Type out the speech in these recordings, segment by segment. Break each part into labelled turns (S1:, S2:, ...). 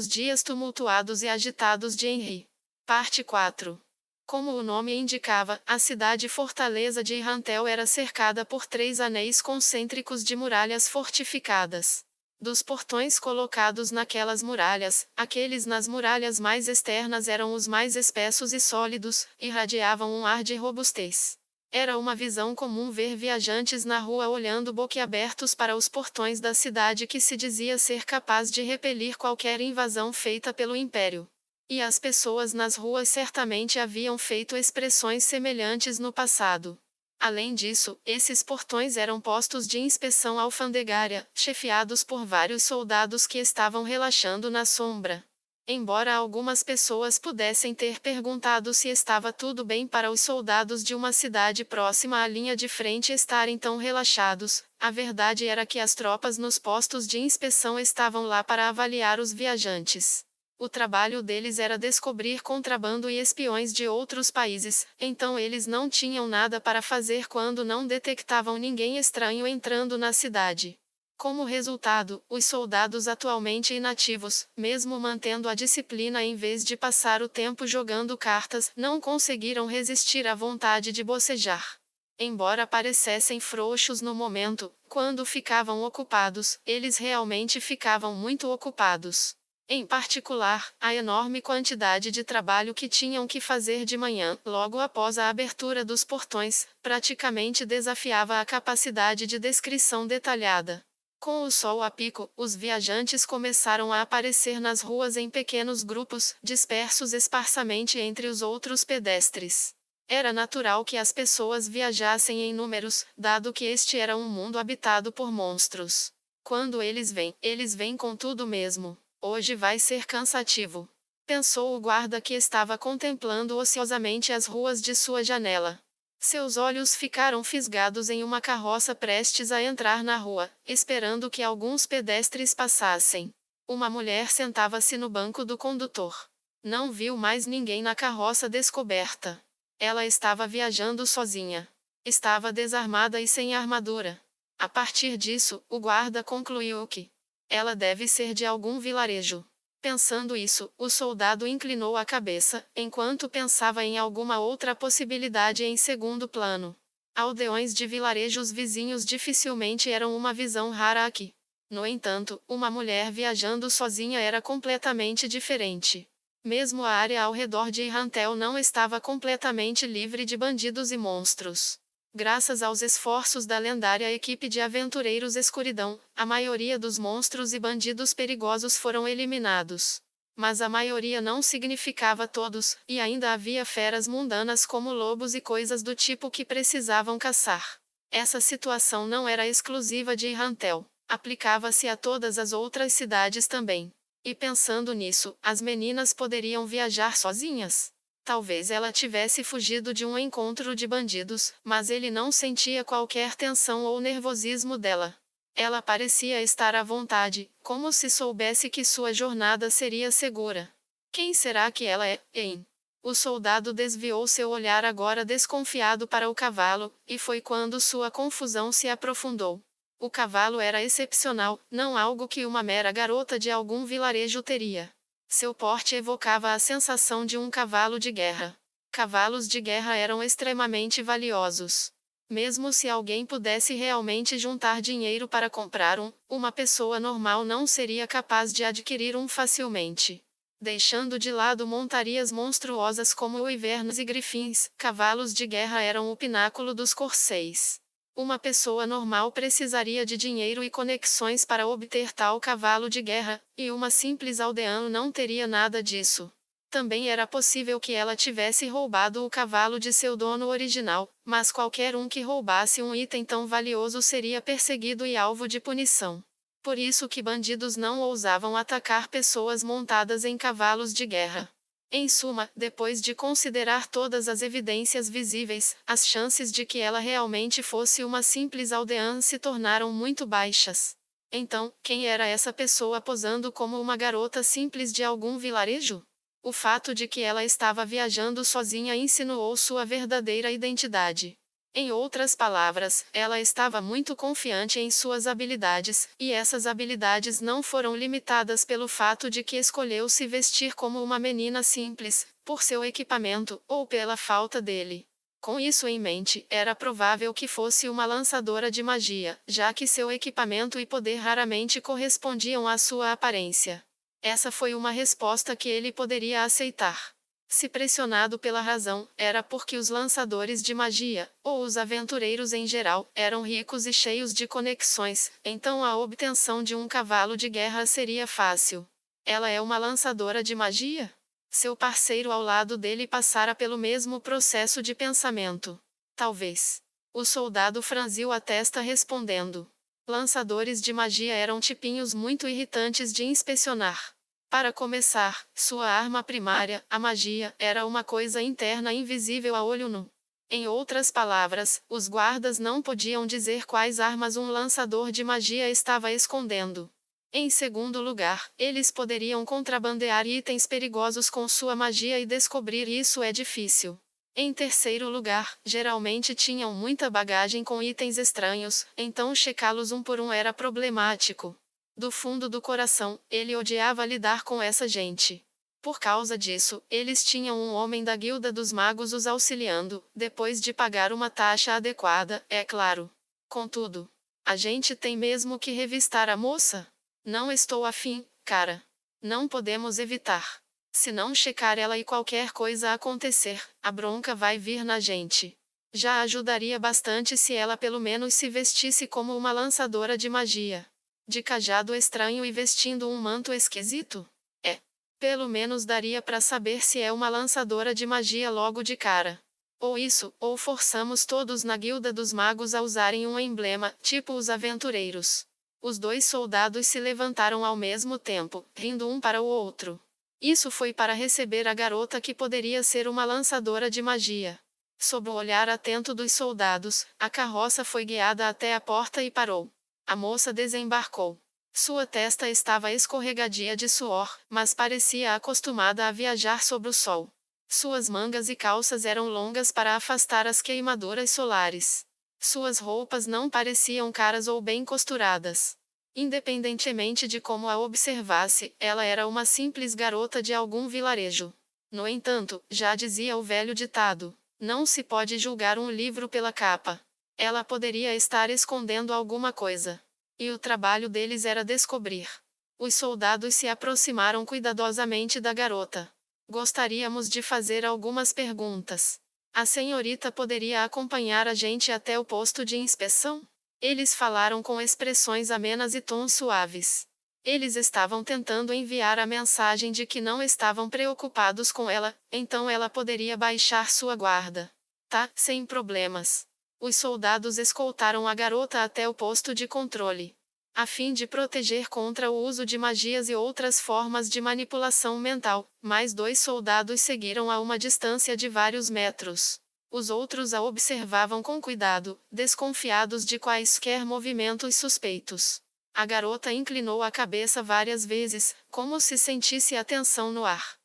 S1: Os dias tumultuados e agitados de Henri. Parte 4. Como o nome indicava, a cidade-fortaleza de Irrantel era cercada por 3 anéis concêntricos de muralhas fortificadas. Dos portões colocados naquelas muralhas, aqueles nas muralhas mais externas eram os mais espessos e sólidos, irradiavam um ar de robustez. Era uma visão comum ver viajantes na rua olhando boquiabertos para os portões da cidade que se dizia ser capaz de repelir qualquer invasão feita pelo Império. E as pessoas nas ruas certamente haviam feito expressões semelhantes no passado. Além disso, esses portões eram postos de inspeção alfandegária, chefiados por vários soldados que estavam relaxando na sombra. Embora algumas pessoas pudessem ter perguntado se estava tudo bem para os soldados de uma cidade próxima à linha de frente estarem tão relaxados, a verdade era que as tropas nos postos de inspeção estavam lá para avaliar os viajantes. O trabalho deles era descobrir contrabando e espiões de outros países, então eles não tinham nada para fazer quando não detectavam ninguém estranho entrando na cidade. Como resultado, os soldados atualmente inativos, mesmo mantendo a disciplina em vez de passar o tempo jogando cartas, não conseguiram resistir à vontade de bocejar. Embora parecessem frouxos no momento, quando ficavam ocupados, eles realmente ficavam muito ocupados. Em particular, a enorme quantidade de trabalho que tinham que fazer de manhã, logo após a abertura dos portões, praticamente desafiava a capacidade de descrição detalhada. Com o sol a pico, os viajantes começaram a aparecer nas ruas em pequenos grupos, dispersos esparsamente entre os outros pedestres. Era natural que as pessoas viajassem em números, dado que este era um mundo habitado por monstros. Quando eles vêm com tudo mesmo. Hoje vai ser cansativo. Pensou o guarda que estava contemplando ociosamente as ruas de sua janela. Seus olhos ficaram fisgados em uma carroça prestes a entrar na rua, esperando que alguns pedestres passassem. Uma mulher sentava-se no banco do condutor. Não viu mais ninguém na carroça descoberta. Ela estava viajando sozinha. Estava desarmada e sem armadura. A partir disso, o guarda concluiu que ela deve ser de algum vilarejo. Pensando isso, o soldado inclinou a cabeça, enquanto pensava em alguma outra possibilidade em segundo plano. Aldeões de vilarejos vizinhos dificilmente eram uma visão rara aqui. No entanto, uma mulher viajando sozinha era completamente diferente. Mesmo a área ao redor de Irrantel não estava completamente livre de bandidos e monstros. Graças aos esforços da lendária equipe de aventureiros Escuridão, a maioria dos monstros e bandidos perigosos foram eliminados. Mas a maioria não significava todos, e ainda havia feras mundanas como lobos e coisas do tipo que precisavam caçar. Essa situação não era exclusiva de Irrantel, aplicava-se a todas as outras cidades também. E pensando nisso, as meninas poderiam viajar sozinhas? Talvez ela tivesse fugido de um encontro de bandidos, mas ele não sentia qualquer tensão ou nervosismo dela. Ela parecia estar à vontade, como se soubesse que sua jornada seria segura. Quem será que ela é, hein? O soldado desviou seu olhar agora desconfiado para o cavalo, e foi quando sua confusão se aprofundou. O cavalo era excepcional, não algo que uma mera garota de algum vilarejo teria. Seu porte evocava a sensação de um cavalo de guerra. Cavalos de guerra eram extremamente valiosos. Mesmo se alguém pudesse realmente juntar dinheiro para comprar uma pessoa normal não seria capaz de adquirir um facilmente. Deixando de lado montarias monstruosas como wyverns e grifins, cavalos de guerra eram o pináculo dos corcéis. Uma pessoa normal precisaria de dinheiro e conexões para obter tal cavalo de guerra, e uma simples aldeã não teria nada disso. Também era possível que ela tivesse roubado o cavalo de seu dono original, mas qualquer um que roubasse um item tão valioso seria perseguido e alvo de punição. Por isso que bandidos não ousavam atacar pessoas montadas em cavalos de guerra. Em suma, depois de considerar todas as evidências visíveis, as chances de que ela realmente fosse uma simples aldeã se tornaram muito baixas. Então, quem era essa pessoa posando como uma garota simples de algum vilarejo? O fato de que ela estava viajando sozinha insinuou sua verdadeira identidade. Em outras palavras, ela estava muito confiante em suas habilidades, e essas habilidades não foram limitadas pelo fato de que escolheu se vestir como uma menina simples, por seu equipamento, ou pela falta dele. Com isso em mente, era provável que fosse uma lançadora de magia, já que seu equipamento e poder raramente correspondiam à sua aparência. Essa foi uma resposta que ele poderia aceitar. Se pressionado pela razão, era porque os lançadores de magia, ou os aventureiros em geral, eram ricos e cheios de conexões, então a obtenção de um cavalo de guerra seria fácil. Ela é uma lançadora de magia? Seu parceiro ao lado dele passara pelo mesmo processo de pensamento. Talvez. O soldado franziu a testa respondendo. Lançadores de magia eram tipinhos muito irritantes de inspecionar. Para começar, sua arma primária, a magia, era uma coisa interna invisível a olho nu. Em outras palavras, os guardas não podiam dizer quais armas um lançador de magia estava escondendo. Em segundo lugar, eles poderiam contrabandear itens perigosos com sua magia e descobrir isso é difícil. Em terceiro lugar, geralmente tinham muita bagagem com itens estranhos, então checá-los um por um era problemático. Do fundo do coração, ele odiava lidar com essa gente. Por causa disso, eles tinham um homem da Guilda dos Magos os auxiliando, depois de pagar uma taxa adequada, é claro. Contudo, a gente tem mesmo que revistar a moça? Não estou afim, cara. Não podemos evitar. Se não checar ela e qualquer coisa acontecer, a bronca vai vir na gente. Já ajudaria bastante se ela pelo menos se vestisse como uma lançadora de magia. De cajado estranho e vestindo um manto esquisito? É. Pelo menos daria para saber se é uma lançadora de magia logo de cara. Ou isso, ou forçamos todos na Guilda dos Magos a usarem um emblema, tipo os aventureiros. Os dois soldados se levantaram ao mesmo tempo, rindo um para o outro. Isso foi para receber a garota que poderia ser uma lançadora de magia. Sob o olhar atento dos soldados, a carroça foi guiada até a porta e parou. A moça desembarcou. Sua testa estava escorregadia de suor, mas parecia acostumada a viajar sob o sol. Suas mangas e calças eram longas para afastar as queimaduras solares. Suas roupas não pareciam caras ou bem costuradas. Independentemente de como a observasse, ela era uma simples garota de algum vilarejo. No entanto, já dizia o velho ditado: não se pode julgar um livro pela capa. Ela poderia estar escondendo alguma coisa. E o trabalho deles era descobrir. Os soldados se aproximaram cuidadosamente da garota. Gostaríamos de fazer algumas perguntas. A senhorita poderia acompanhar a gente até o posto de inspeção? Eles falaram com expressões amenas e tons suaves. Eles estavam tentando enviar a mensagem de que não estavam preocupados com ela, então ela poderia baixar sua guarda. Tá, sem problemas. Os soldados escoltaram a garota até o posto de controle. A fim de proteger contra o uso de magias e outras formas de manipulação mental, mais dois soldados seguiram a uma distância de vários metros. Os outros a observavam com cuidado, desconfiados de quaisquer movimentos suspeitos. A garota inclinou a cabeça várias vezes, como se sentisse a tensão no ar.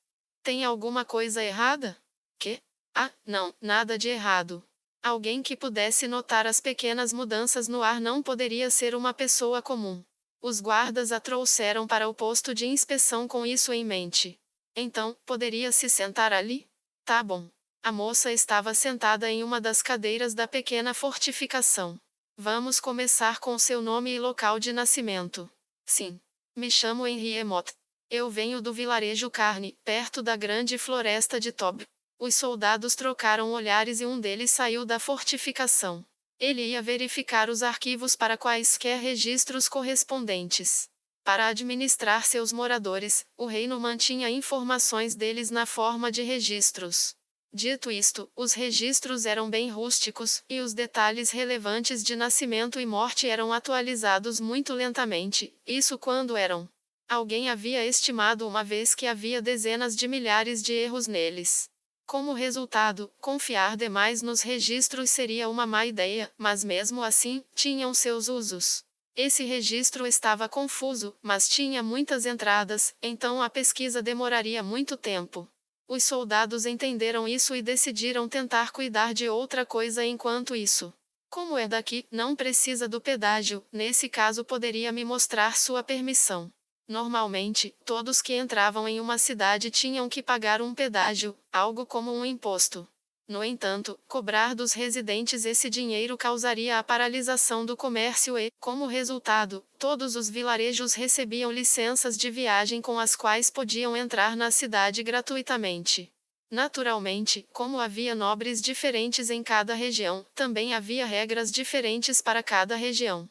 S1: Tem alguma coisa errada? Que? Ah, não, nada de errado. Alguém que pudesse notar as pequenas mudanças no ar não poderia ser uma pessoa comum. Os guardas a trouxeram para o posto de inspeção com isso em mente. Então, poderia se sentar ali? Tá bom. A moça estava sentada em uma das cadeiras da pequena fortificação. Vamos começar com seu nome e local de nascimento. Sim. Me chamo Henriemot. Eu venho do vilarejo Carne, perto da grande floresta de Tob. Os soldados trocaram olhares e um deles saiu da fortificação. Ele ia verificar os arquivos para quaisquer registros correspondentes. Para administrar seus moradores, o reino mantinha informações deles na forma de registros. Dito isto, os registros eram bem rústicos, e os detalhes relevantes de nascimento e morte eram atualizados muito lentamente, isso quando eram. Alguém havia estimado uma vez que havia dezenas de milhares de erros neles. Como resultado, confiar demais nos registros seria uma má ideia, mas mesmo assim, tinham seus usos. Esse registro estava confuso, mas tinha muitas entradas, então a pesquisa demoraria muito tempo. Os soldados entenderam isso e decidiram tentar cuidar de outra coisa enquanto isso. Como é daqui, não precisa do pedágio, nesse caso poderia me mostrar sua permissão. Normalmente, todos que entravam em uma cidade tinham que pagar um pedágio, algo como um imposto. No entanto, cobrar dos residentes esse dinheiro causaria a paralisação do comércio e, como resultado, todos os vilarejos recebiam licenças de viagem com as quais podiam entrar na cidade gratuitamente. Naturalmente, como havia nobres diferentes em cada região, também havia regras diferentes para cada região.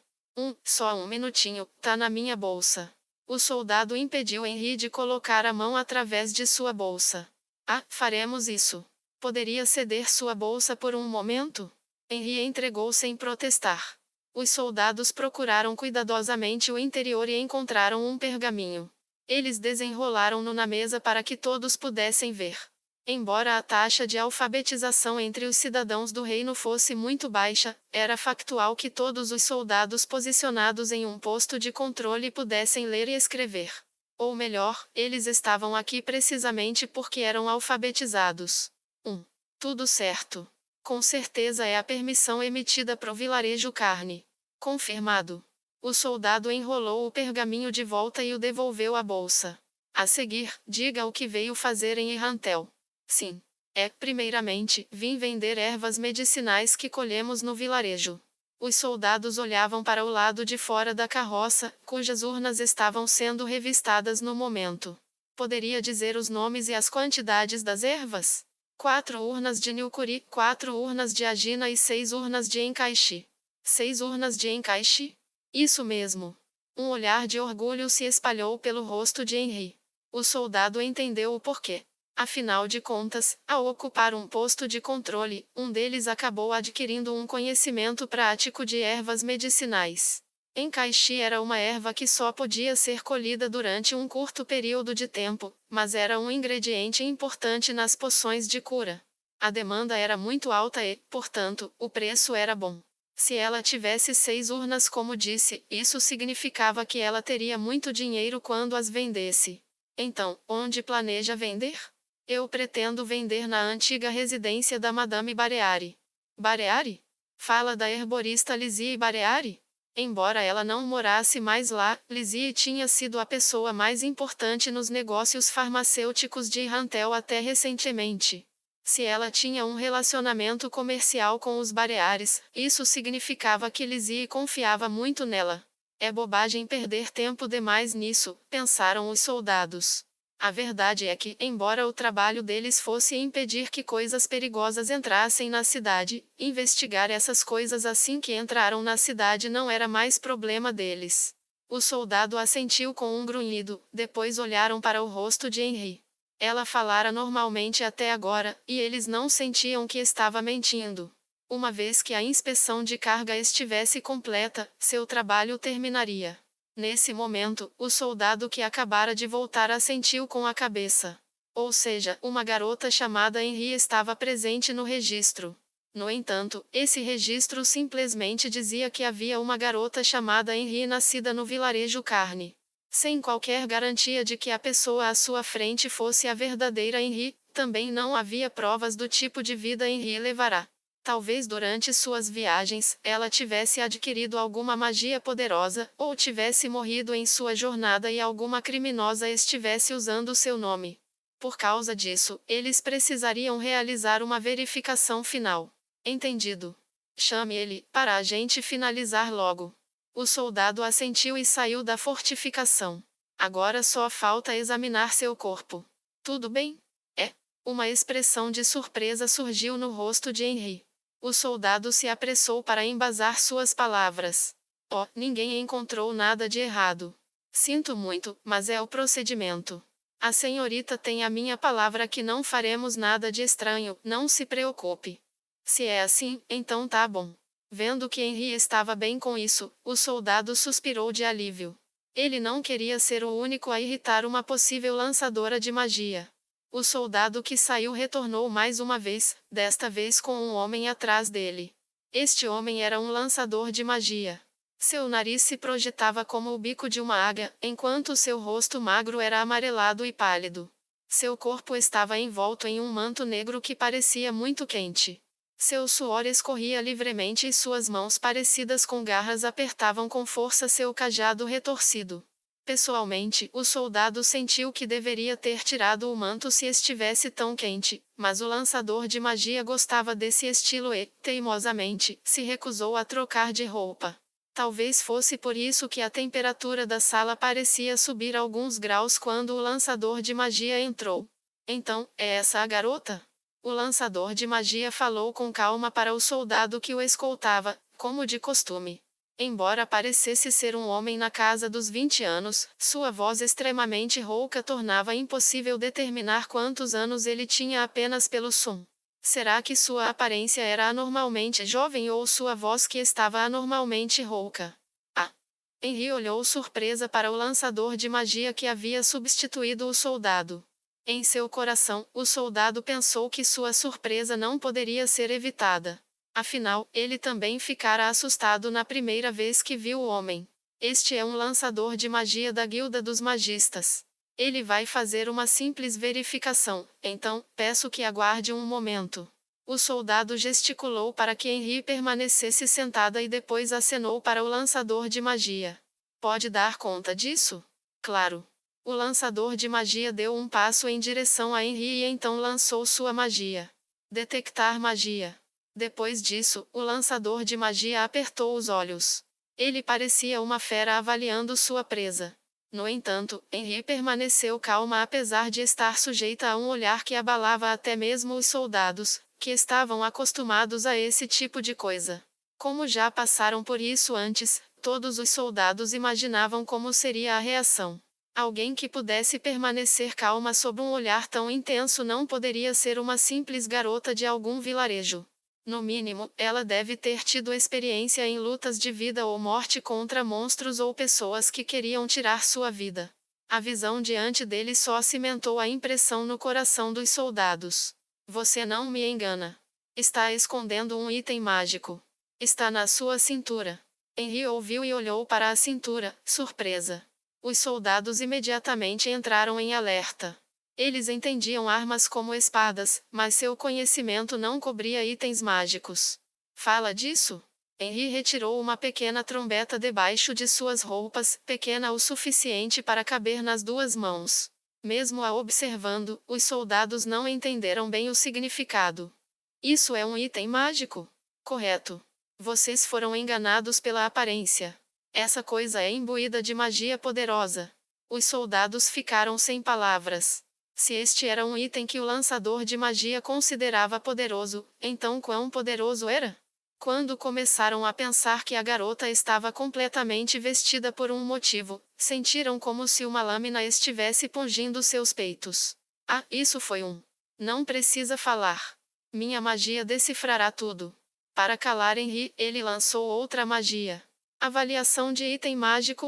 S1: Só um minutinho, tá na minha bolsa. O soldado impediu Henry de colocar a mão através de sua bolsa. Ah, faremos isso. Poderia ceder sua bolsa por um momento? Henry entregou sem protestar. Os soldados procuraram cuidadosamente o interior e encontraram um pergaminho. Eles desenrolaram-no na mesa para que todos pudessem ver. Embora a taxa de alfabetização entre os cidadãos do reino fosse muito baixa, era factual que todos os soldados posicionados em um posto de controle pudessem ler e escrever. Ou melhor, eles estavam aqui precisamente porque eram alfabetizados. 1. Tudo certo. Com certeza é a permissão emitida pro vilarejo Carne. Confirmado. O soldado enrolou o pergaminho de volta e o devolveu à bolsa. A seguir, diga o que veio fazer em Irrantel. Sim. Primeiramente, vim vender ervas medicinais que colhemos no vilarejo. Os soldados olhavam para o lado de fora da carroça, cujas urnas estavam sendo revistadas no momento. Poderia dizer os nomes e as quantidades das ervas? 4 urnas de Nilcuri, 4 urnas de Agina e 6 urnas de Encaixe. 6 urnas de Encaixe? Isso mesmo. Um olhar de orgulho se espalhou pelo rosto de Henry. O soldado entendeu o porquê. Afinal de contas, ao ocupar um posto de controle, um deles acabou adquirindo um conhecimento prático de ervas medicinais. Encaixe era uma erva que só podia ser colhida durante um curto período de tempo, mas era um ingrediente importante nas poções de cura. A demanda era muito alta e, portanto, o preço era bom. Se ela tivesse 6 urnas, como disse, isso significava que ela teria muito dinheiro quando as vendesse. Então, onde planeja vender? Eu pretendo vender na antiga residência da Madame Bareari. Bareari? Fala da herborista Lizzie Bareari? Embora ela não morasse mais lá, Lizzie tinha sido a pessoa mais importante nos negócios farmacêuticos de Irrantel até recentemente. Se ela tinha um relacionamento comercial com os Bareares, isso significava que Lizzie confiava muito nela. É bobagem perder tempo demais nisso, pensaram os soldados. A verdade é que, embora o trabalho deles fosse impedir que coisas perigosas entrassem na cidade, investigar essas coisas assim que entraram na cidade não era mais problema deles. O soldado assentiu com um grunhido, depois olharam para o rosto de Henry. Ela falara normalmente até agora, e eles não sentiam que estava mentindo. Uma vez que a inspeção de carga estivesse completa, seu trabalho terminaria. Nesse momento, o soldado que acabara de voltar assentiu com a cabeça. Ou seja, uma garota chamada Henry estava presente no registro. No entanto, esse registro simplesmente dizia que havia uma garota chamada Henry nascida no vilarejo Carne. Sem qualquer garantia de que a pessoa à sua frente fosse a verdadeira Henry, também não havia provas do tipo de vida Henry levará. Talvez durante suas viagens, ela tivesse adquirido alguma magia poderosa, ou tivesse morrido em sua jornada e alguma criminosa estivesse usando seu nome. Por causa disso, eles precisariam realizar uma verificação final. Entendido. Chame ele, para a gente finalizar logo. O soldado assentiu e saiu da fortificação. Agora só falta examinar seu corpo. Tudo bem? Uma expressão de surpresa surgiu no rosto de Henry. O soldado se apressou para embasar suas palavras. Ninguém encontrou nada de errado. Sinto muito, mas é o procedimento. A senhorita tem a minha palavra que não faremos nada de estranho, não se preocupe. Se é assim, então tá bom. Vendo que Henry estava bem com isso, o soldado suspirou de alívio. Ele não queria ser o único a irritar uma possível lançadora de magia. O soldado que saiu retornou mais uma vez, desta vez com um homem atrás dele. Este homem era um lançador de magia. Seu nariz se projetava como o bico de uma águia, enquanto seu rosto magro era amarelado e pálido. Seu corpo estava envolto em um manto negro que parecia muito quente. Seu suor escorria livremente e suas mãos parecidas com garras apertavam com força seu cajado retorcido. Pessoalmente, o soldado sentiu que deveria ter tirado o manto se estivesse tão quente, mas o lançador de magia gostava desse estilo e, teimosamente, se recusou a trocar de roupa. Talvez fosse por isso que a temperatura da sala parecia subir alguns graus quando o lançador de magia entrou. Então, é essa a garota? O lançador de magia falou com calma para o soldado que o escoltava, como de costume. Embora parecesse ser um homem na casa dos 20 anos, sua voz extremamente rouca tornava impossível determinar quantos anos ele tinha apenas pelo som. Será que sua aparência era anormalmente jovem ou sua voz que estava anormalmente rouca? Ah! Henry olhou surpresa para o lançador de magia que havia substituído o soldado. Em seu coração, o soldado pensou que sua surpresa não poderia ser evitada. Afinal, ele também ficara assustado na primeira vez que viu o homem. Este é um lançador de magia da Guilda dos Magistas. Ele vai fazer uma simples verificação, então, peço que aguarde um momento. O soldado gesticulou para que Henry permanecesse sentada e depois acenou para o lançador de magia. Pode dar conta disso? Claro. O lançador de magia deu um passo em direção a Henry e então lançou sua magia. Detectar magia. Depois disso, o lançador de magia apertou os olhos. Ele parecia uma fera avaliando sua presa. No entanto, Henry permaneceu calma apesar de estar sujeita a um olhar que abalava até mesmo os soldados, que estavam acostumados a esse tipo de coisa. Como já passaram por isso antes, todos os soldados imaginavam como seria a reação. Alguém que pudesse permanecer calma sob um olhar tão intenso não poderia ser uma simples garota de algum vilarejo. No mínimo, ela deve ter tido experiência em lutas de vida ou morte contra monstros ou pessoas que queriam tirar sua vida. A visão diante dele só cimentou a impressão no coração dos soldados. Você não me engana. Está escondendo um item mágico. Está na sua cintura. Henry ouviu e olhou para a cintura, surpresa. Os soldados imediatamente entraram em alerta. Eles entendiam armas como espadas, mas seu conhecimento não cobria itens mágicos. Fala disso? Henry retirou uma pequena trombeta debaixo de suas roupas, pequena o suficiente para caber nas duas mãos. Mesmo a observando, os soldados não entenderam bem o significado. Isso é um item mágico? Correto. Vocês foram enganados pela aparência. Essa coisa é imbuída de magia poderosa. Os soldados ficaram sem palavras. Se este era um item que o lançador de magia considerava poderoso, então quão poderoso era? Quando começaram a pensar que a garota estava completamente vestida por um motivo, sentiram como se uma lâmina estivesse pungindo seus peitos. Ah, isso foi um. Não precisa falar. Minha magia decifrará tudo. Para calar Henry, ele lançou outra magia. Avaliação de item mágico.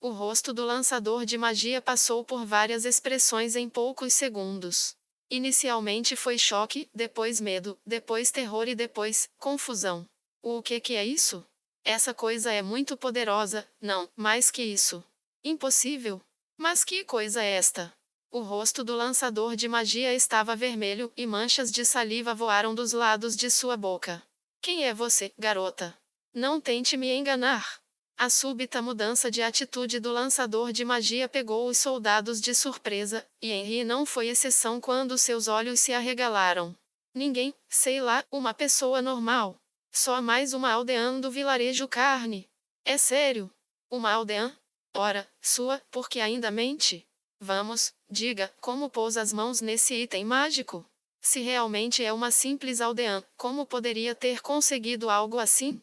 S1: O rosto do lançador de magia passou por várias expressões em poucos segundos. Inicialmente foi choque, depois medo, depois terror e depois confusão. O que é isso? Essa coisa é muito poderosa, não, mais que isso. Impossível. Mas que coisa é esta? O rosto do lançador de magia estava vermelho, e manchas de saliva voaram dos lados de sua boca. Quem é você, garota? Não tente me enganar. A súbita mudança de atitude do lançador de magia pegou os soldados de surpresa, e Henry não foi exceção quando seus olhos se arregalaram. Ninguém, sei lá, uma pessoa normal. Só mais uma aldeã do vilarejo Carne. É sério? Uma aldeã? Ora, sua, porque ainda mente? Vamos, diga, como pôs as mãos nesse item mágico? Se realmente é uma simples aldeã, como poderia ter conseguido algo assim?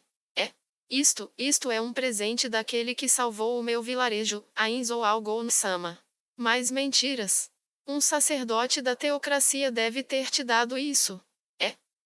S1: Isto é um presente daquele que salvou o meu vilarejo, Ainzo Algon-sama. Mais mentiras. Um sacerdote da teocracia deve ter te dado isso.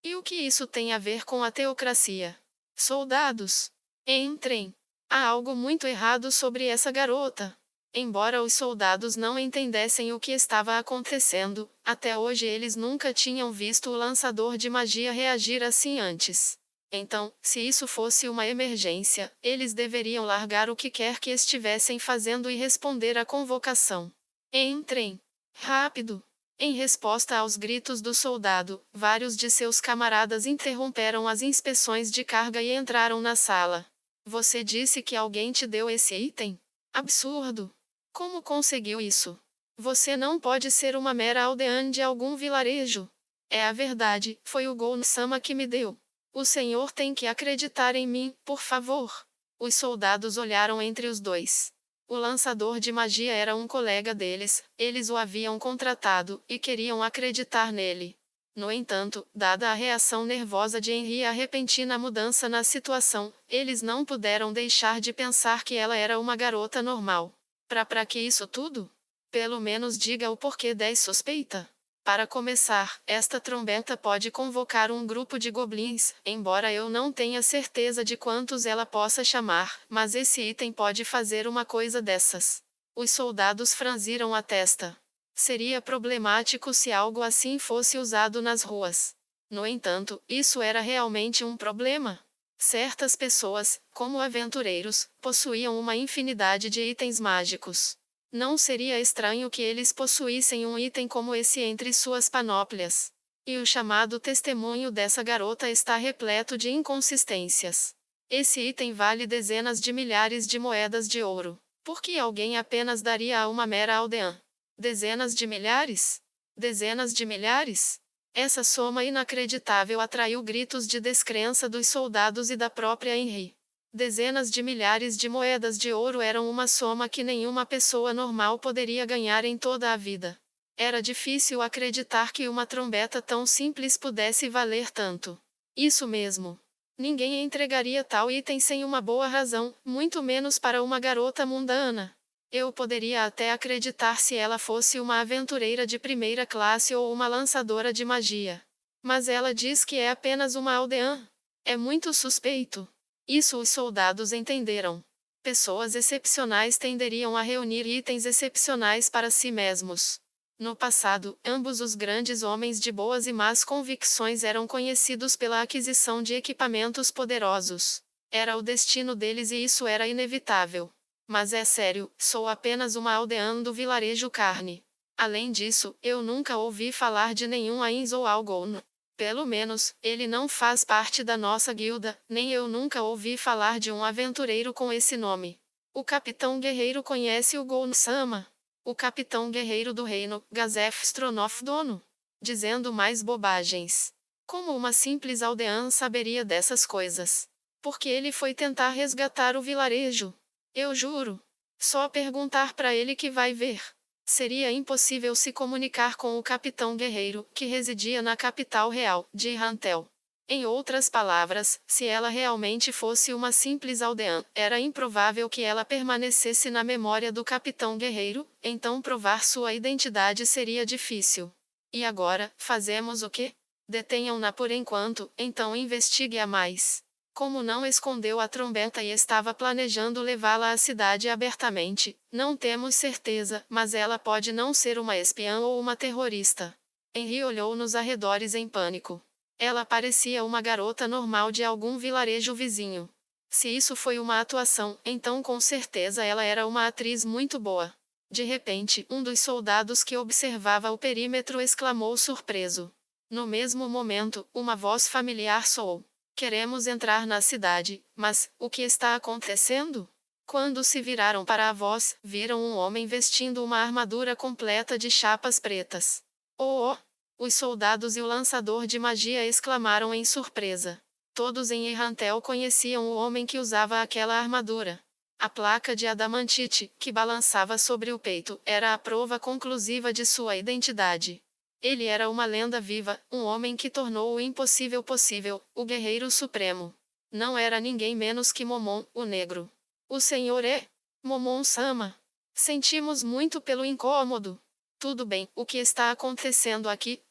S1: E o que isso tem a ver com a teocracia? Soldados. Entrem. Há algo muito errado sobre essa garota. Embora os soldados não entendessem o que estava acontecendo, até hoje eles nunca tinham visto o lançador de magia reagir assim antes. Então, se isso fosse uma emergência, eles deveriam largar o que quer que estivessem fazendo e responder à convocação. Entrem. Rápido! Em resposta aos gritos do soldado, vários de seus camaradas interromperam as inspeções de carga e entraram na sala. Você disse que alguém te deu esse item? Absurdo! Como conseguiu isso? Você não pode ser uma mera aldeã de algum vilarejo. É a verdade, foi o Gon-sama que me deu. O senhor tem que acreditar em mim, por favor. Os soldados olharam entre os dois. O lançador de magia era um colega deles, eles o haviam contratado, e queriam acreditar nele. No entanto, dada a reação nervosa de Henry e a repentina mudança na situação, eles não puderam deixar de pensar que ela era uma garota normal. Pra que isso tudo? Pelo menos diga o porquê 10 suspeita. Para começar, esta trombeta pode convocar um grupo de goblins, embora eu não tenha certeza de quantos ela possa chamar, mas esse item pode fazer uma coisa dessas. Os soldados franziram a testa. Seria problemático se algo assim fosse usado nas ruas. No entanto, isso era realmente um problema. Certas pessoas, como aventureiros, possuíam uma infinidade de itens mágicos. Não seria estranho que eles possuíssem um item como esse entre suas panóplias. E o chamado testemunho dessa garota está repleto de inconsistências. Esse item vale dezenas de milhares de moedas de ouro. Por que alguém apenas daria a uma mera aldeã? Dezenas de milhares? Dezenas de milhares? Essa soma inacreditável atraiu gritos de descrença dos soldados e da própria Henry. Dezenas de milhares de moedas de ouro eram uma soma que nenhuma pessoa normal poderia ganhar em toda a vida. Era difícil acreditar que uma trombeta tão simples pudesse valer tanto. Isso mesmo. Ninguém entregaria tal item sem uma boa razão, muito menos para uma garota mundana. Eu poderia até acreditar se ela fosse uma aventureira de primeira classe ou uma lançadora de magia. Mas ela diz que é apenas uma aldeã. É muito suspeito. Isso os soldados entenderam. Pessoas excepcionais tenderiam a reunir itens excepcionais para si mesmos. No passado, ambos os grandes homens de boas e más convicções eram conhecidos pela aquisição de equipamentos poderosos. Era o destino deles e isso era inevitável. Mas é sério, sou apenas uma aldeã do vilarejo Carne. Além disso, eu nunca ouvi falar de nenhum Ainz ou Algon. Pelo menos, ele não faz parte da nossa guilda, nem eu nunca ouvi falar de um aventureiro com esse nome. O Capitão Guerreiro conhece o Gon-sama. O Capitão Guerreiro do Reino, Gazef Stronoff Dono. Dizendo mais bobagens. Como uma simples aldeã saberia dessas coisas? Porque ele foi tentar resgatar o vilarejo. Eu juro. Só perguntar para ele que vai ver. Seria impossível se comunicar com o Capitão Guerreiro, que residia na capital real, de Hantel. Em outras palavras, se ela realmente fosse uma simples aldeã, era improvável que ela permanecesse na memória do Capitão Guerreiro, então provar sua identidade seria difícil. E agora, fazemos o quê? Detenham-na por enquanto, então investigue-a mais. Como não escondeu a trombeta e estava planejando levá-la à cidade abertamente, não temos certeza, mas ela pode não ser uma espiã ou uma terrorista. Henry olhou nos arredores em pânico. Ela parecia uma garota normal de algum vilarejo vizinho. Se isso foi uma atuação, então com certeza ela era uma atriz muito boa. De repente, um dos soldados que observava o perímetro exclamou surpreso. No mesmo momento, uma voz familiar soou. Queremos entrar na cidade, mas o que está acontecendo? Quando se viraram para a voz, viram um homem vestindo uma armadura completa de chapas pretas. Oh, oh! Os soldados e o lançador de magia exclamaram em surpresa. Todos em Errantel conheciam o homem que usava aquela armadura. A placa de adamantite, que balançava sobre o peito, era a prova conclusiva de sua identidade. Ele era uma lenda viva, um homem que tornou o impossível possível, o Guerreiro Supremo. Não era ninguém menos que Momon, o Negro. O senhor é Momon-sama. Sentimos muito pelo incômodo. Tudo bem, o que está acontecendo aqui?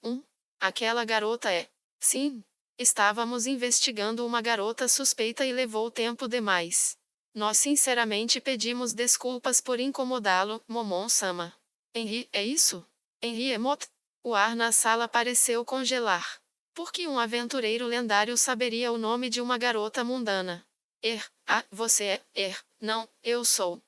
S1: Aquela garota é. Sim. Estávamos investigando uma garota suspeita e levou tempo demais. Nós sinceramente pedimos desculpas por incomodá-lo, Momon-sama. Henry, é isso? Henry Emot? O ar na sala pareceu congelar. Por que um aventureiro lendário saberia o nome de uma garota mundana? Você é. Não, eu sou.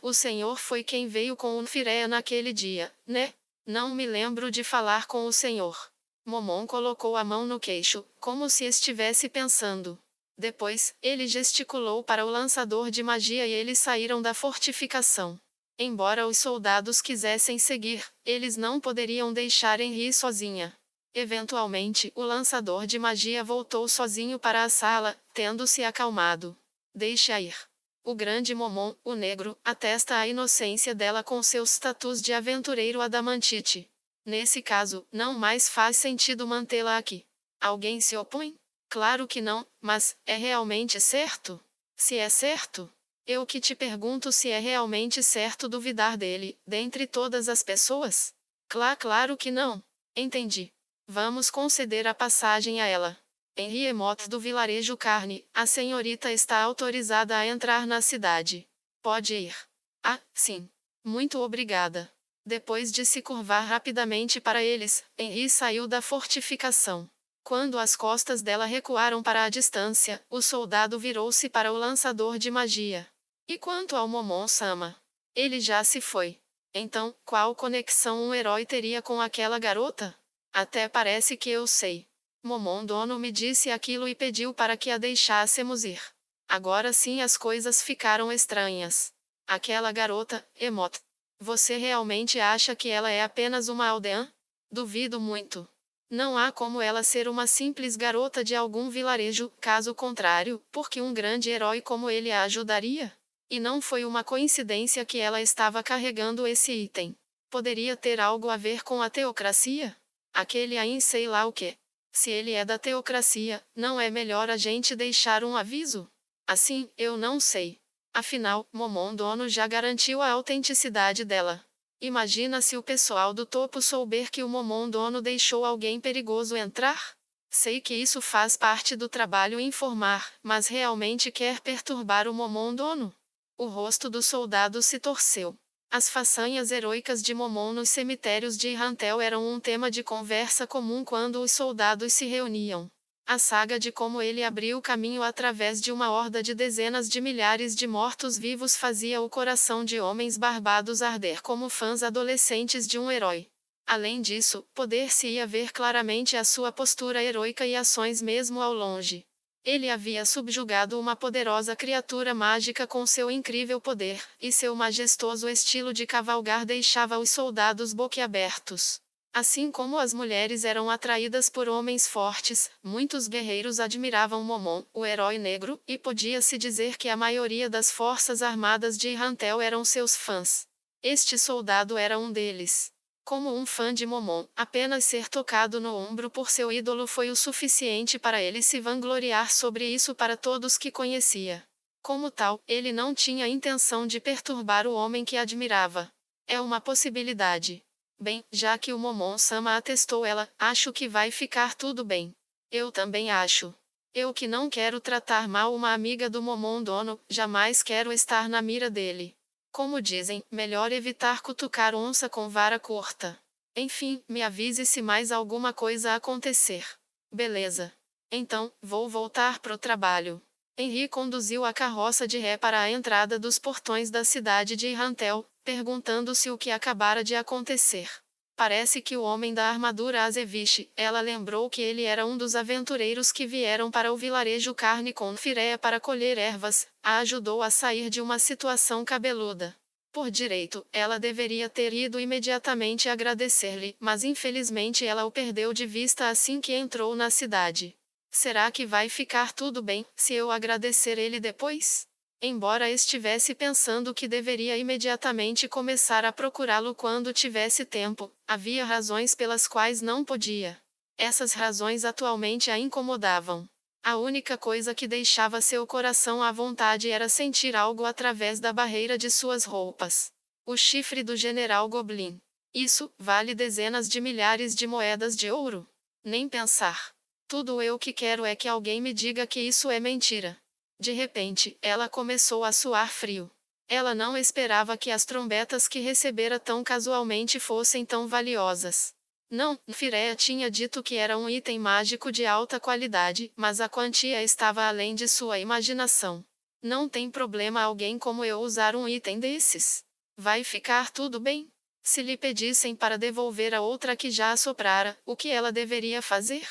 S1: O senhor foi quem veio com o Fireia naquele dia, né? Não me lembro de falar com o senhor. Momon colocou a mão no queixo, como se estivesse pensando. Depois, ele gesticulou para o lançador de magia e eles saíram da fortificação. Embora os soldados quisessem seguir, eles não poderiam deixar Henri sozinha. Eventualmente, o lançador de magia voltou sozinho para a sala, tendo se acalmado. Deixa ir. O grande Momon, o negro, atesta a inocência dela com seus tatus de aventureiro adamantite. Nesse caso, não mais faz sentido mantê-la aqui. Alguém se opõe? Claro que não, mas é realmente certo? Se é certo, eu que te pergunto se é realmente certo duvidar dele, dentre todas as pessoas? Claro que não. Entendi. Vamos conceder a passagem a ela. Henri Emot do vilarejo Carne, a senhorita está autorizada a entrar na cidade. Pode ir. Ah, sim. Muito obrigada. Depois de se curvar rapidamente para eles, Henri saiu da fortificação. Quando as costas dela recuaram para a distância, o soldado virou-se para o lançador de magia. E quanto ao Momon-sama? Ele já se foi. Então, qual conexão um herói teria com aquela garota? Até parece que eu sei. Momon dono me disse aquilo e pediu para que a deixássemos ir. Agora sim as coisas ficaram estranhas. Aquela garota, Emot. Você realmente acha que ela é apenas uma aldeã? Duvido muito. Não há como ela ser uma simples garota de algum vilarejo, caso contrário, porque um grande herói como ele a ajudaria? E não foi uma coincidência que ela estava carregando esse item. Poderia ter algo a ver com a teocracia? Aquele aí sei lá o que. Se ele é da teocracia, não é melhor a gente deixar um aviso? Assim, eu não sei. Afinal, Momon dono já garantiu a autenticidade dela. Imagina se o pessoal do topo souber que o Momon dono deixou alguém perigoso entrar? Sei que isso faz parte do trabalho informar, mas realmente quer perturbar o Momon dono? O rosto do soldado se torceu. As façanhas heroicas de Momon nos cemitérios de Irrantel eram um tema de conversa comum quando os soldados se reuniam. A saga de como ele abriu caminho através de uma horda de dezenas de milhares de mortos-vivos fazia o coração de homens barbados arder como fãs adolescentes de um herói. Além disso, poder-se-ia ver claramente a sua postura heroica e ações mesmo ao longe. Ele havia subjugado uma poderosa criatura mágica com seu incrível poder, e seu majestoso estilo de cavalgar deixava os soldados boquiabertos. Assim como as mulheres eram atraídas por homens fortes, muitos guerreiros admiravam Momon, o herói negro, e podia-se dizer que a maioria das forças armadas de Irrantel eram seus fãs. Este soldado era um deles. Como um fã de Momon, apenas ser tocado no ombro por seu ídolo foi o suficiente para ele se vangloriar sobre isso para todos que conhecia. Como tal, ele não tinha intenção de perturbar o homem que admirava. É uma possibilidade. Bem, já que o Momon-sama atestou ela, acho que vai ficar tudo bem. Eu também acho. Eu que não quero tratar mal uma amiga do Momon dono, jamais quero estar na mira dele. Como dizem, melhor evitar cutucar onça com vara curta. Enfim, me avise se mais alguma coisa acontecer. Beleza. Então, vou voltar pro trabalho. Henri conduziu a carroça de ré para a entrada dos portões da cidade de Irrantel, perguntando-se o que acabara de acontecer. Parece que o homem da armadura Azeviche, ela lembrou que ele era um dos aventureiros que vieram para o vilarejo Carne com Firéia para colher ervas, a ajudou a sair de uma situação cabeluda. Por direito, ela deveria ter ido imediatamente agradecer-lhe, mas infelizmente ela o perdeu de vista assim que entrou na cidade. Será que vai ficar tudo bem, se eu agradecer ele depois? Embora estivesse pensando que deveria imediatamente começar a procurá-lo quando tivesse tempo, havia razões pelas quais não podia. Essas razões atualmente a incomodavam. A única coisa que deixava seu coração à vontade era sentir algo através da barreira de suas roupas. O chifre do General Goblin. Isso vale dezenas de milhares de moedas de ouro. Nem pensar. Tudo eu que quero é que alguém me diga que isso é mentira. De repente, ela começou a suar frio. Ela não esperava que as trombetas que recebera tão casualmente fossem tão valiosas. Não, Firéia tinha dito que era um item mágico de alta qualidade, mas a quantia estava além de sua imaginação. Não tem problema alguém como eu usar um item desses. Vai ficar tudo bem? Se lhe pedissem para devolver a outra que já assoprara, o que ela deveria fazer?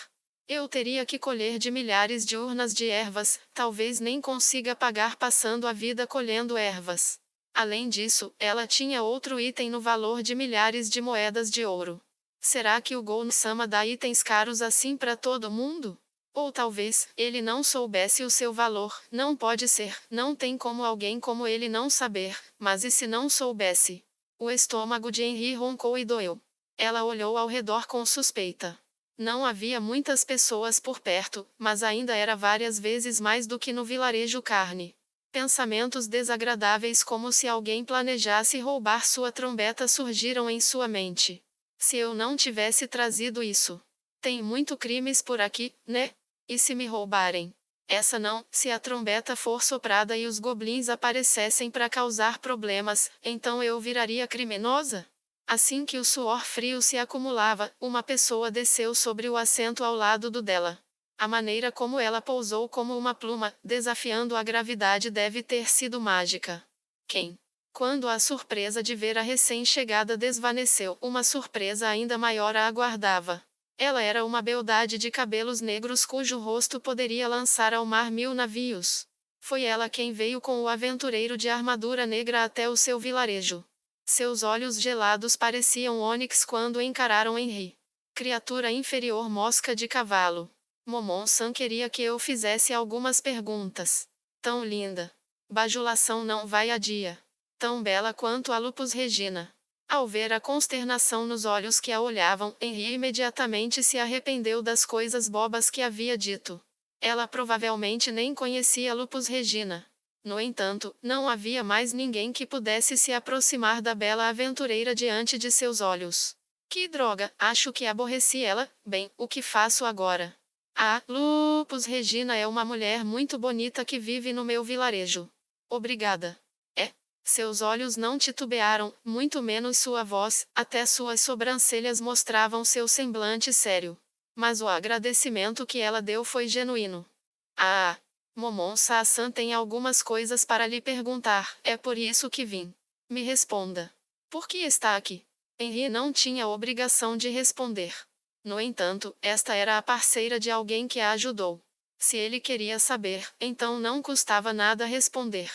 S1: Eu teria que colher de milhares de urnas de ervas, talvez nem consiga pagar passando a vida colhendo ervas. Além disso, ela tinha outro item no valor de milhares de moedas de ouro. Será que o Gon-sama dá itens caros assim para todo mundo? Ou talvez, ele não soubesse o seu valor, não pode ser, não tem como alguém como ele não saber, mas e se não soubesse? O estômago de Henri roncou e doeu. Ela olhou ao redor com suspeita. Não havia muitas pessoas por perto, mas ainda era várias vezes mais do que no vilarejo Carne. Pensamentos desagradáveis como se alguém planejasse roubar sua trombeta surgiram em sua mente. Se eu não tivesse trazido isso. Tem muito crimes por aqui, né? E se me roubarem? Essa não, se a trombeta for soprada e os goblins aparecessem para causar problemas, então eu viraria criminosa? Assim que o suor frio se acumulava, uma pessoa desceu sobre o assento ao lado do dela. A maneira como ela pousou como uma pluma, desafiando a gravidade deve ter sido mágica. Quem? Quando a surpresa de ver a recém-chegada desvaneceu, uma surpresa ainda maior a aguardava. Ela era uma beldade de cabelos negros cujo rosto poderia lançar ao mar 1000 navios. Foi ela quem veio com o aventureiro de armadura negra até o seu vilarejo. Seus olhos gelados pareciam ônix quando encararam Henri. Criatura inferior mosca de cavalo. Momon-san queria que eu fizesse algumas perguntas. Tão linda. Bajulação não vai a dia. Tão bela quanto a Lupus Regina. Ao ver a consternação nos olhos que a olhavam, Henri imediatamente se arrependeu das coisas bobas que havia dito. Ela provavelmente nem conhecia Lupus Regina. No entanto, não havia mais ninguém que pudesse se aproximar da bela aventureira diante de seus olhos. Que droga, acho que aborreci ela. Bem, o que faço agora? Ah, Lupus Regina é uma mulher muito bonita que vive no meu vilarejo. Obrigada. Seus olhos não titubearam, muito menos sua voz, até suas sobrancelhas mostravam seu semblante sério. Mas o agradecimento que ela deu foi genuíno. Ah! Momon-san tem algumas coisas para lhe perguntar, é por isso que vim. Me responda. Por que está aqui? Henri não tinha obrigação de responder. No entanto, esta era a parceira de alguém que a ajudou. Se ele queria saber, então não custava nada responder.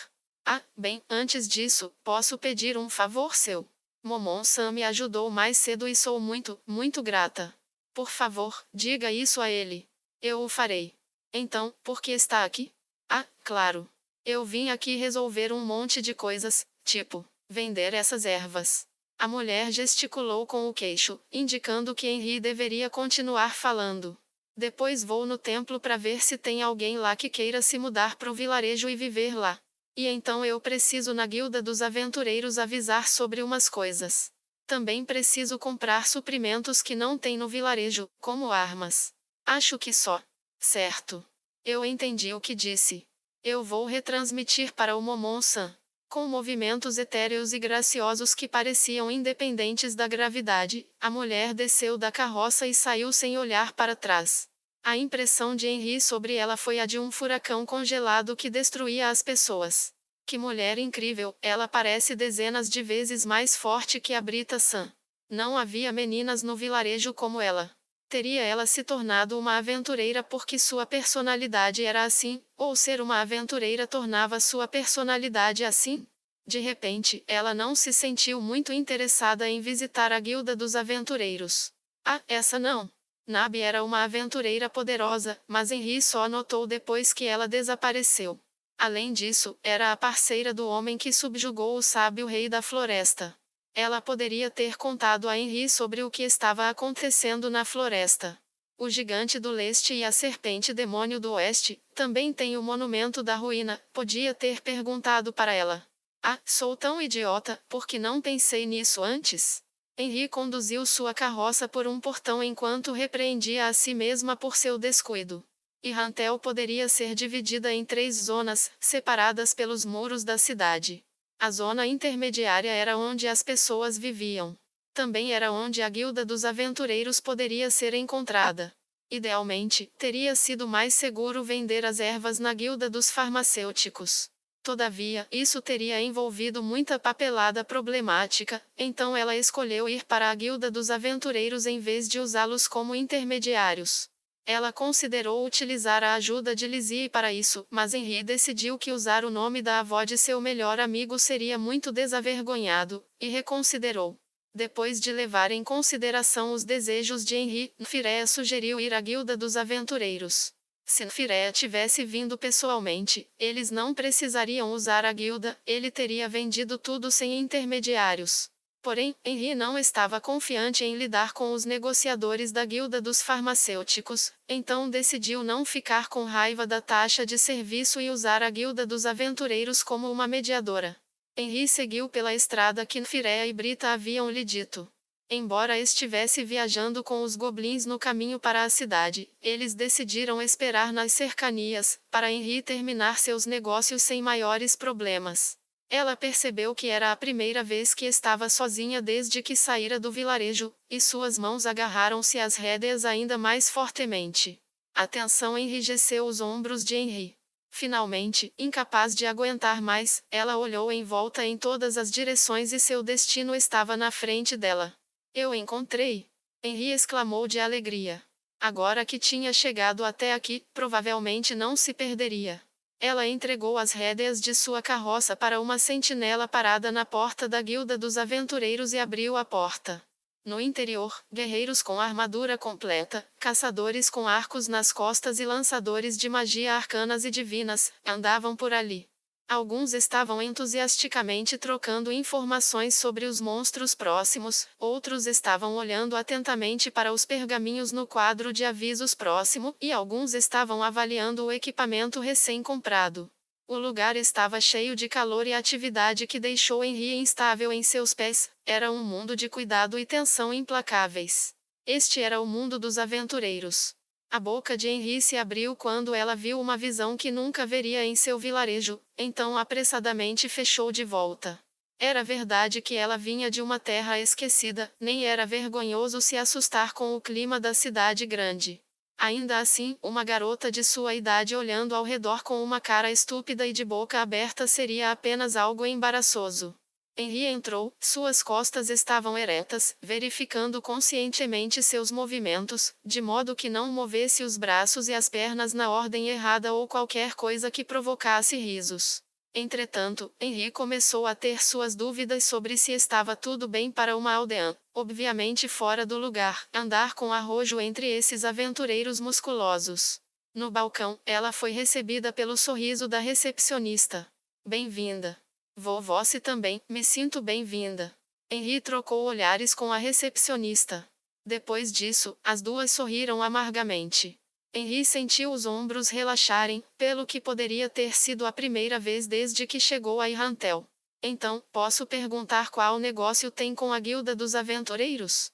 S1: Ah, bem, antes disso, posso pedir um favor seu? Momon-san me ajudou mais cedo e sou muito, muito grata. Por favor, diga isso a ele. Eu o farei. Então, por que está aqui? Ah, claro. Eu vim aqui resolver um monte de coisas, tipo, vender essas ervas. A mulher gesticulou com o queixo, indicando que Henri deveria continuar falando. Depois vou no templo para ver se tem alguém lá que queira se mudar pro vilarejo e viver lá. E então eu preciso na guilda dos aventureiros avisar sobre umas coisas. Também preciso comprar suprimentos que não tem no vilarejo, como armas. Acho que só. Certo. Eu entendi o que disse. Eu vou retransmitir para o Momon-san. Com movimentos etéreos e graciosos que pareciam independentes da gravidade, a mulher desceu da carroça e saiu sem olhar para trás. A impressão de Henri sobre ela foi a de um furacão congelado que destruía as pessoas. Que mulher incrível, ela parece dezenas de vezes mais forte que a Brita-san. Não havia meninas no vilarejo como ela. Teria ela se tornado uma aventureira porque sua personalidade era assim, ou ser uma aventureira tornava sua personalidade assim? De repente, ela não se sentiu muito interessada em visitar a guilda dos aventureiros. Ah, essa não. Nabi era uma aventureira poderosa, mas Henri só notou depois que ela desapareceu. Além disso, era a parceira do homem que subjugou o sábio rei da floresta. Ela poderia ter contado a Henri sobre o que estava acontecendo na floresta. O gigante do leste e a serpente demônio do oeste, também tem o monumento da ruína, podia ter perguntado para ela. Ah, sou tão idiota, por que não pensei nisso antes? Henri conduziu sua carroça por um portão enquanto repreendia a si mesma por seu descuido. E Hantel poderia ser dividida em 3 zonas, separadas pelos muros da cidade. A zona intermediária era onde as pessoas viviam. Também era onde a guilda dos aventureiros poderia ser encontrada. Idealmente, teria sido mais seguro vender as ervas na guilda dos farmacêuticos. Todavia, isso teria envolvido muita papelada problemática, então ela escolheu ir para a Guilda dos Aventureiros em vez de usá-los como intermediários. Ela considerou utilizar a ajuda de Lizzie para isso, mas Henry decidiu que usar o nome da avó de seu melhor amigo seria muito desavergonhado, e reconsiderou. Depois de levar em consideração os desejos de Henry, Firea sugeriu ir à Guilda dos Aventureiros. Se Firea tivesse vindo pessoalmente, eles não precisariam usar a guilda, ele teria vendido tudo sem intermediários. Porém, Henry não estava confiante em lidar com os negociadores da guilda dos farmacêuticos, então decidiu não ficar com raiva da taxa de serviço e usar a guilda dos aventureiros como uma mediadora. Henry seguiu pela estrada que Firea e Brita haviam lhe dito. Embora estivesse viajando com os goblins no caminho para a cidade, eles decidiram esperar nas cercanias, para Henry terminar seus negócios sem maiores problemas. Ela percebeu que era a primeira vez que estava sozinha desde que saíra do vilarejo, e suas mãos agarraram-se às rédeas ainda mais fortemente. A tensão enrijeceu os ombros de Henry. Finalmente, incapaz de aguentar mais, ela olhou em volta em todas as direções e seu destino estava na frente dela. Eu encontrei! Henry exclamou de alegria. Agora que tinha chegado até aqui, provavelmente não se perderia. Ela entregou as rédeas de sua carroça para uma sentinela parada na porta da Guilda dos Aventureiros e abriu a porta. No interior, guerreiros com armadura completa, caçadores com arcos nas costas e lançadores de magia arcanas e divinas, andavam por ali. Alguns estavam entusiasticamente trocando informações sobre os monstros próximos, outros estavam olhando atentamente para os pergaminhos no quadro de avisos próximo, e alguns estavam avaliando o equipamento recém-comprado. O lugar estava cheio de calor e atividade que deixou Henry instável em seus pés, era um mundo de cuidado e tensão implacáveis. Este era o mundo dos aventureiros. A boca de Henry se abriu quando ela viu uma visão que nunca veria em seu vilarejo, então apressadamente fechou de volta. Era verdade que ela vinha de uma terra esquecida, nem era vergonhoso se assustar com o clima da cidade grande. Ainda assim, uma garota de sua idade olhando ao redor com uma cara estúpida e de boca aberta seria apenas algo embaraçoso. Henry entrou, suas costas estavam eretas, verificando conscientemente seus movimentos, de modo que não movesse os braços e as pernas na ordem errada ou qualquer coisa que provocasse risos. Entretanto, Henry começou a ter suas dúvidas sobre se estava tudo bem para uma aldeã, obviamente fora do lugar, andar com arrojo entre esses aventureiros musculosos. No balcão, ela foi recebida pelo sorriso da recepcionista. Bem-vinda. Vovó se também, me sinto bem-vinda. Henry trocou olhares com a recepcionista. Depois disso, as duas sorriram amargamente. Henry sentiu os ombros relaxarem, pelo que poderia ter sido a primeira vez desde que chegou a Irrantel. Então, posso perguntar qual negócio tem com a Guilda dos Aventureiros?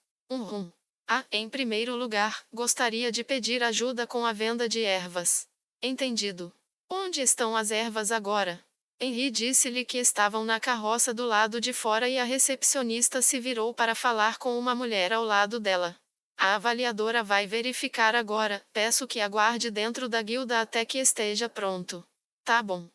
S1: Em primeiro lugar, gostaria de pedir ajuda com a venda de ervas. Entendido. Onde estão as ervas agora? Henry disse-lhe que estavam na carroça do lado de fora e a recepcionista se virou para falar com uma mulher ao lado dela. A avaliadora vai verificar agora, peço que aguarde dentro da guilda até que esteja pronto. Tá bom.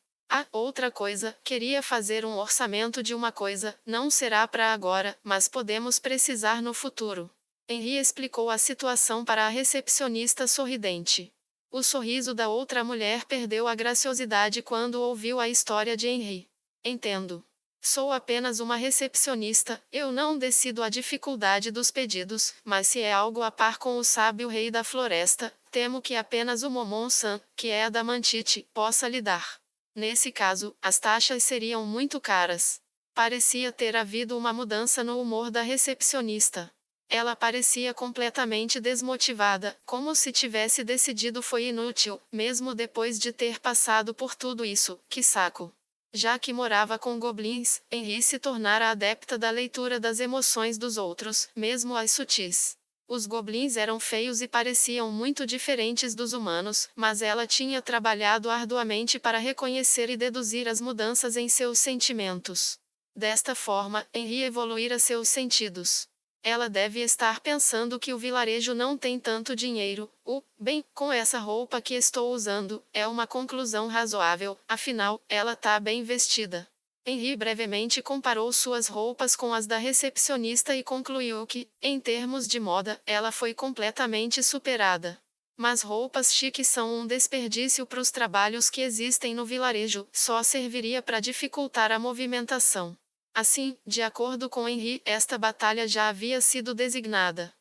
S1: Outra coisa, queria fazer um orçamento de uma coisa, não será para agora, mas podemos precisar no futuro. Henry explicou a situação para a recepcionista sorridente. O sorriso da outra mulher perdeu a graciosidade quando ouviu a história de Henry. Entendo. Sou apenas uma recepcionista, eu não decido a dificuldade dos pedidos, mas se é algo a par com o sábio rei da floresta, temo que apenas o Momon-san, que é adamantite, possa lhe dar. Nesse caso, as taxas seriam muito caras. Parecia ter havido uma mudança no humor da recepcionista. Ela parecia completamente desmotivada, como se tivesse decidido foi inútil, mesmo depois de ter passado por tudo isso, que saco. Já que morava com goblins, Henry se tornara adepta da leitura das emoções dos outros, mesmo as sutis. Os goblins eram feios e pareciam muito diferentes dos humanos, mas ela tinha trabalhado arduamente para reconhecer e deduzir as mudanças em seus sentimentos. Desta forma, Henry evoluíra seus sentidos. Ela deve estar pensando que o vilarejo não tem tanto dinheiro. Bem, com essa roupa que estou usando, é uma conclusão razoável, afinal, ela tá bem vestida. Henry brevemente comparou suas roupas com as da recepcionista e concluiu que, em termos de moda, ela foi completamente superada. Mas roupas chiques são um desperdício para os trabalhos que existem no vilarejo, só serviria para dificultar a movimentação. Assim, de acordo com Henry, esta batalha já havia sido designada.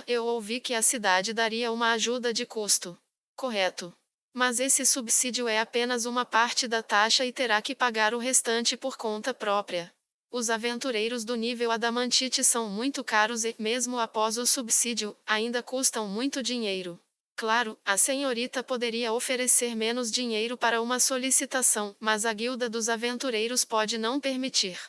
S1: Eu ouvi que a cidade daria uma ajuda de custo. Correto. Mas esse subsídio é apenas uma parte da taxa e terá que pagar o restante por conta própria. Os aventureiros do nível Adamantite são muito caros e, mesmo após o subsídio, ainda custam muito dinheiro. Claro, a senhorita poderia oferecer menos dinheiro para uma solicitação, mas a Guilda dos Aventureiros pode não permitir.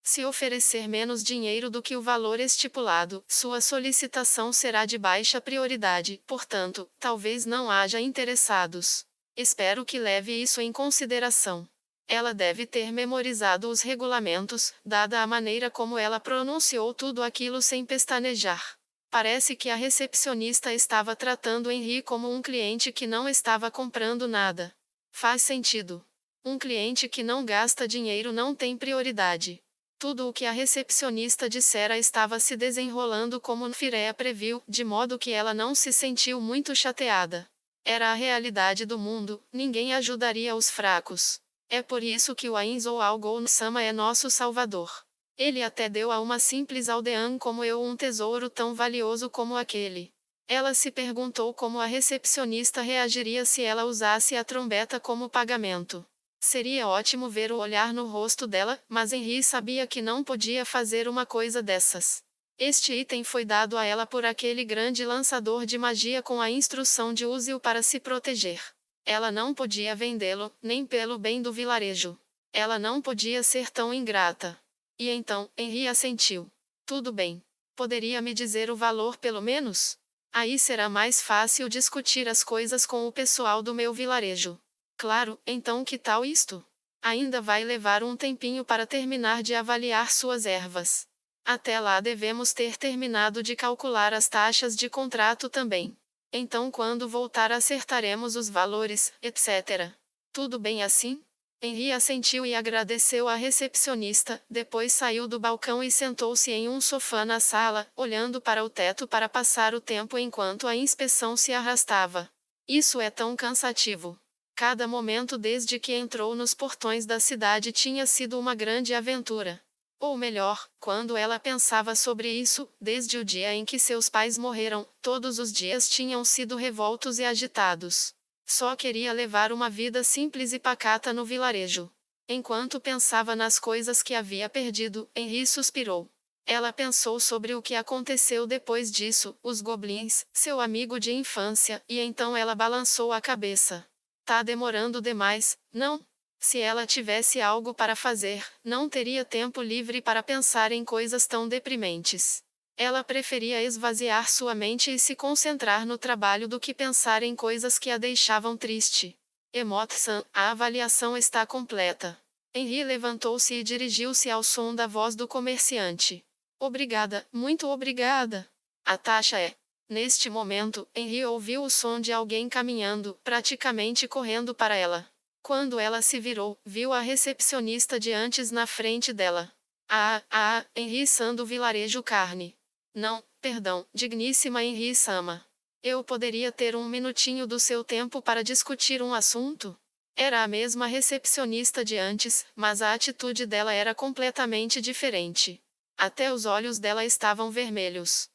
S1: Se oferecer menos dinheiro do que o valor estipulado, sua solicitação será de baixa prioridade, portanto, talvez não haja interessados. Espero que leve isso em consideração. Ela deve ter memorizado os regulamentos, dada a maneira como ela pronunciou tudo aquilo sem pestanejar. Parece que a recepcionista estava tratando Henry como um cliente que não estava comprando nada. Faz sentido. Um cliente que não gasta dinheiro não tem prioridade. Tudo o que a recepcionista dissera estava se desenrolando como Firea previu, de modo que ela não se sentiu muito chateada. Era a realidade do mundo, ninguém ajudaria os fracos. É por isso que o Ainzo Algon-sama é nosso salvador. Ele até deu a uma simples aldeã como eu um tesouro tão valioso como aquele. Ela se perguntou como a recepcionista reagiria se ela usasse a trombeta como pagamento. Seria ótimo ver o olhar no rosto dela, mas Henry sabia que não podia fazer uma coisa dessas. Este item foi dado a ela por aquele grande lançador de magia com a instrução de use-o para se proteger. Ela não podia vendê-lo, nem pelo bem do vilarejo. Ela não podia ser tão ingrata. E então, Henry assentiu. Tudo bem. Poderia me dizer o valor pelo menos? Aí será mais fácil discutir as coisas com o pessoal do meu vilarejo. Claro, então que tal isto? Ainda vai levar um tempinho para terminar de avaliar suas ervas. Até lá devemos ter terminado de calcular as taxas de contrato também. Então quando voltar acertaremos os valores, etc. Tudo bem assim? Henry assentiu e agradeceu à recepcionista, depois saiu do balcão e sentou-se em um sofá na sala, olhando para o teto para passar o tempo enquanto a inspeção se arrastava. Isso é tão cansativo. Cada momento desde que entrou nos portões da cidade tinha sido uma grande aventura. Ou melhor, quando ela pensava sobre isso, desde o dia em que seus pais morreram, todos os dias tinham sido revoltos e agitados. Só queria levar uma vida simples e pacata no vilarejo. Enquanto pensava nas coisas que havia perdido, Henry suspirou. Ela pensou sobre o que aconteceu depois disso, os goblins, seu amigo de infância, e então ela balançou a cabeça. Tá demorando demais, não? Se ela tivesse algo para fazer, não teria tempo livre para pensar em coisas tão deprimentes. Ela preferia esvaziar sua mente e se concentrar no trabalho do que pensar em coisas que a deixavam triste. Emot-san, a avaliação está completa. Henry levantou-se e dirigiu-se ao som da voz do comerciante. Obrigada, muito obrigada. A taxa é. Neste momento, Henry ouviu o som de alguém caminhando, praticamente correndo para ela. Quando ela se virou, viu a recepcionista de antes na frente dela. Henry-san do vilarejo carne. Não, perdão, digníssima Henry-sama. Eu poderia ter um minutinho do seu tempo para discutir um assunto? Era a mesma recepcionista de antes, mas a atitude dela era completamente diferente. Até os olhos dela estavam vermelhos.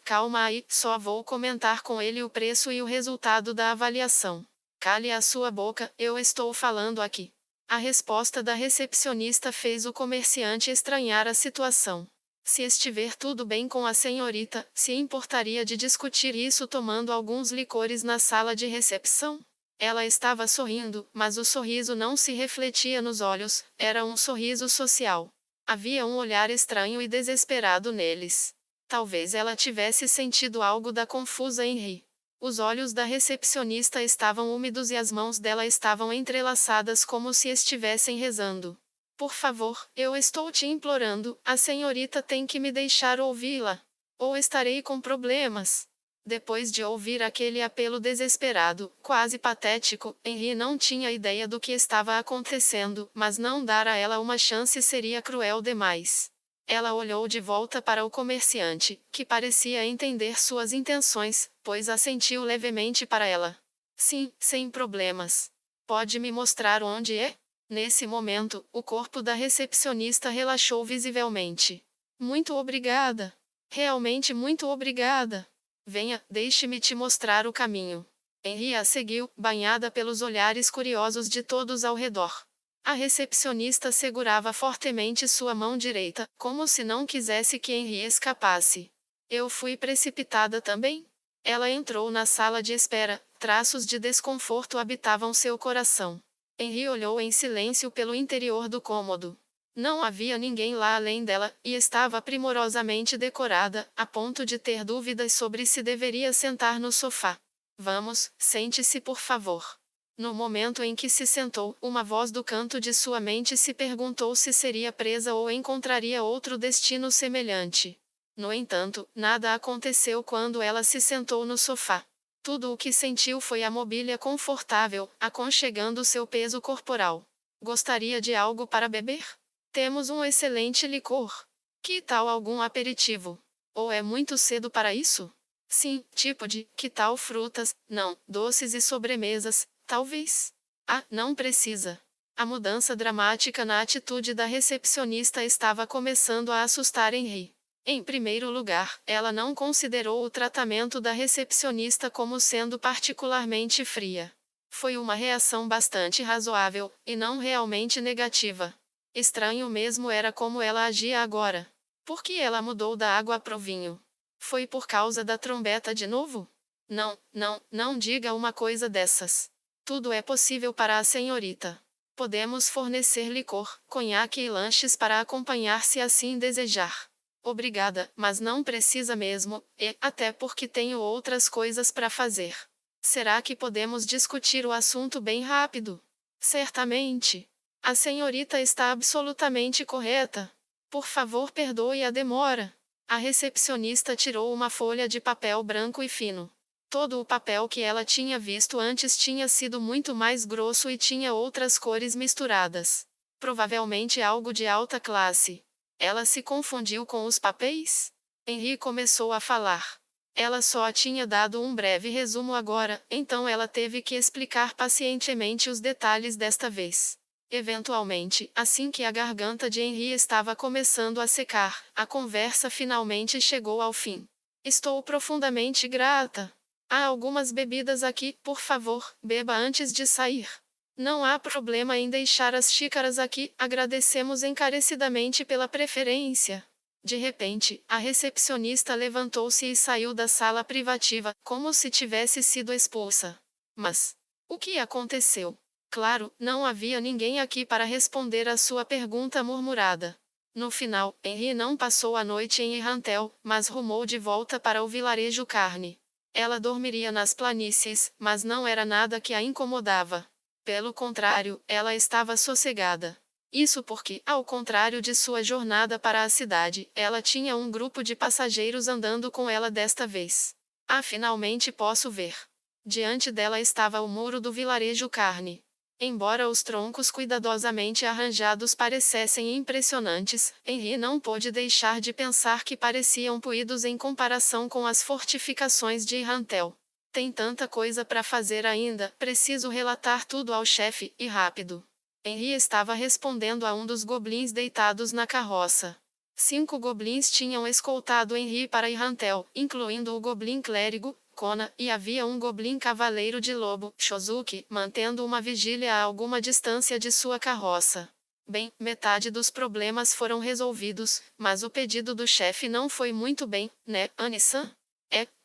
S1: Calma aí, só vou comentar com ele o preço e o resultado da avaliação. Cale a sua boca, eu estou falando aqui. A resposta da recepcionista fez o comerciante estranhar a situação. Se estiver tudo bem com a senhorita, se importaria de discutir isso tomando alguns licores na sala de recepção? Ela estava sorrindo, mas o sorriso não se refletia nos olhos, era um sorriso social. Havia um olhar estranho e desesperado neles. Talvez ela tivesse sentido algo da confusa Henry. Os olhos da recepcionista estavam úmidos e as mãos dela estavam entrelaçadas como se estivessem rezando. Por favor, eu estou te implorando, a senhorita tem que me deixar ouvi-la. Ou estarei com problemas? Depois de ouvir aquele apelo desesperado, quase patético, Henri não tinha ideia do que estava acontecendo, mas não dar a ela uma chance seria cruel demais. Ela olhou de volta para o comerciante, que parecia entender suas intenções, pois assentiu levemente para ela. Sim, sem problemas. Pode me mostrar onde é? Nesse momento, o corpo da recepcionista relaxou visivelmente. Muito obrigada. Realmente muito obrigada. Venha, deixe-me te mostrar o caminho. Henri a seguiu, banhada pelos olhares curiosos de todos ao redor. A recepcionista segurava fortemente sua mão direita, como se não quisesse que Henri escapasse. Eu fui precipitada também? Ela entrou na sala de espera, traços de desconforto habitavam seu coração. Henri olhou em silêncio pelo interior do cômodo. Não havia ninguém lá além dela, e estava primorosamente decorada, a ponto de ter dúvidas sobre se deveria sentar no sofá. Vamos, sente-se por favor. No momento em que se sentou, uma voz do canto de sua mente se perguntou se seria presa ou encontraria outro destino semelhante. No entanto, nada aconteceu quando ela se sentou no sofá. Tudo o que sentiu foi a mobília confortável, aconchegando seu peso corporal. Gostaria de algo para beber? Temos um excelente licor. Que tal algum aperitivo? Ou é muito cedo para isso? Sim, tipo de, que tal frutas? Não, doces e sobremesas, talvez. Ah, não precisa. A mudança dramática na atitude da recepcionista estava começando a assustar Henri. Em primeiro lugar, ela não considerou o tratamento da recepcionista como sendo particularmente fria. Foi uma reação bastante razoável, e não realmente negativa. Estranho mesmo era como ela agia agora. Por que ela mudou da água pro vinho? Foi por causa da trombeta de novo? Não, não, não diga uma coisa dessas. Tudo é possível para a senhorita. Podemos fornecer licor, conhaque e lanches para acompanhar se assim desejar. Obrigada, mas não precisa mesmo, e até porque tenho outras coisas para fazer. Será que podemos discutir o assunto bem rápido? Certamente. A senhorita está absolutamente correta. Por favor, perdoe a demora. A recepcionista tirou uma folha de papel branco e fino. Todo o papel que ela tinha visto antes tinha sido muito mais grosso e tinha outras cores misturadas. Provavelmente algo de alta classe. Ela se confundiu com os papéis? Henri começou a falar. Ela só tinha dado um breve resumo agora, então ela teve que explicar pacientemente os detalhes desta vez. Eventualmente, assim que a garganta de Henri estava começando a secar, a conversa finalmente chegou ao fim. Estou profundamente grata. Há algumas bebidas aqui, por favor, beba antes de sair. Não há problema em deixar as xícaras aqui, agradecemos encarecidamente pela preferência. De repente, a recepcionista levantou-se e saiu da sala privativa, como se tivesse sido expulsa. Mas, o que aconteceu? Claro, não havia ninguém aqui para responder à sua pergunta murmurada. No final, Henri não passou a noite em Irrantel, mas rumou de volta para o vilarejo Carne. Ela dormiria nas planícies, mas não era nada que a incomodava. Pelo contrário, ela estava sossegada. Isso porque, ao contrário de sua jornada para a cidade, ela tinha um grupo de passageiros andando com ela desta vez. Ah, finalmente posso ver. Diante dela estava o muro do vilarejo Carne. Embora os troncos cuidadosamente arranjados parecessem impressionantes, Henri não pôde deixar de pensar que pareciam puídos em comparação com as fortificações de Irrantel. Tem tanta coisa para fazer ainda, preciso relatar tudo ao chefe, e rápido. Henri estava respondendo a um dos goblins deitados na carroça. 5 goblins tinham escoltado Henri para Irrantel, incluindo o goblin clérigo, Kona, e havia um goblin cavaleiro de lobo, Shozuki, mantendo uma vigília a alguma distância de sua carroça. Bem, metade dos problemas foram resolvidos, mas o pedido do chefe não foi muito bem, né, Anne-san?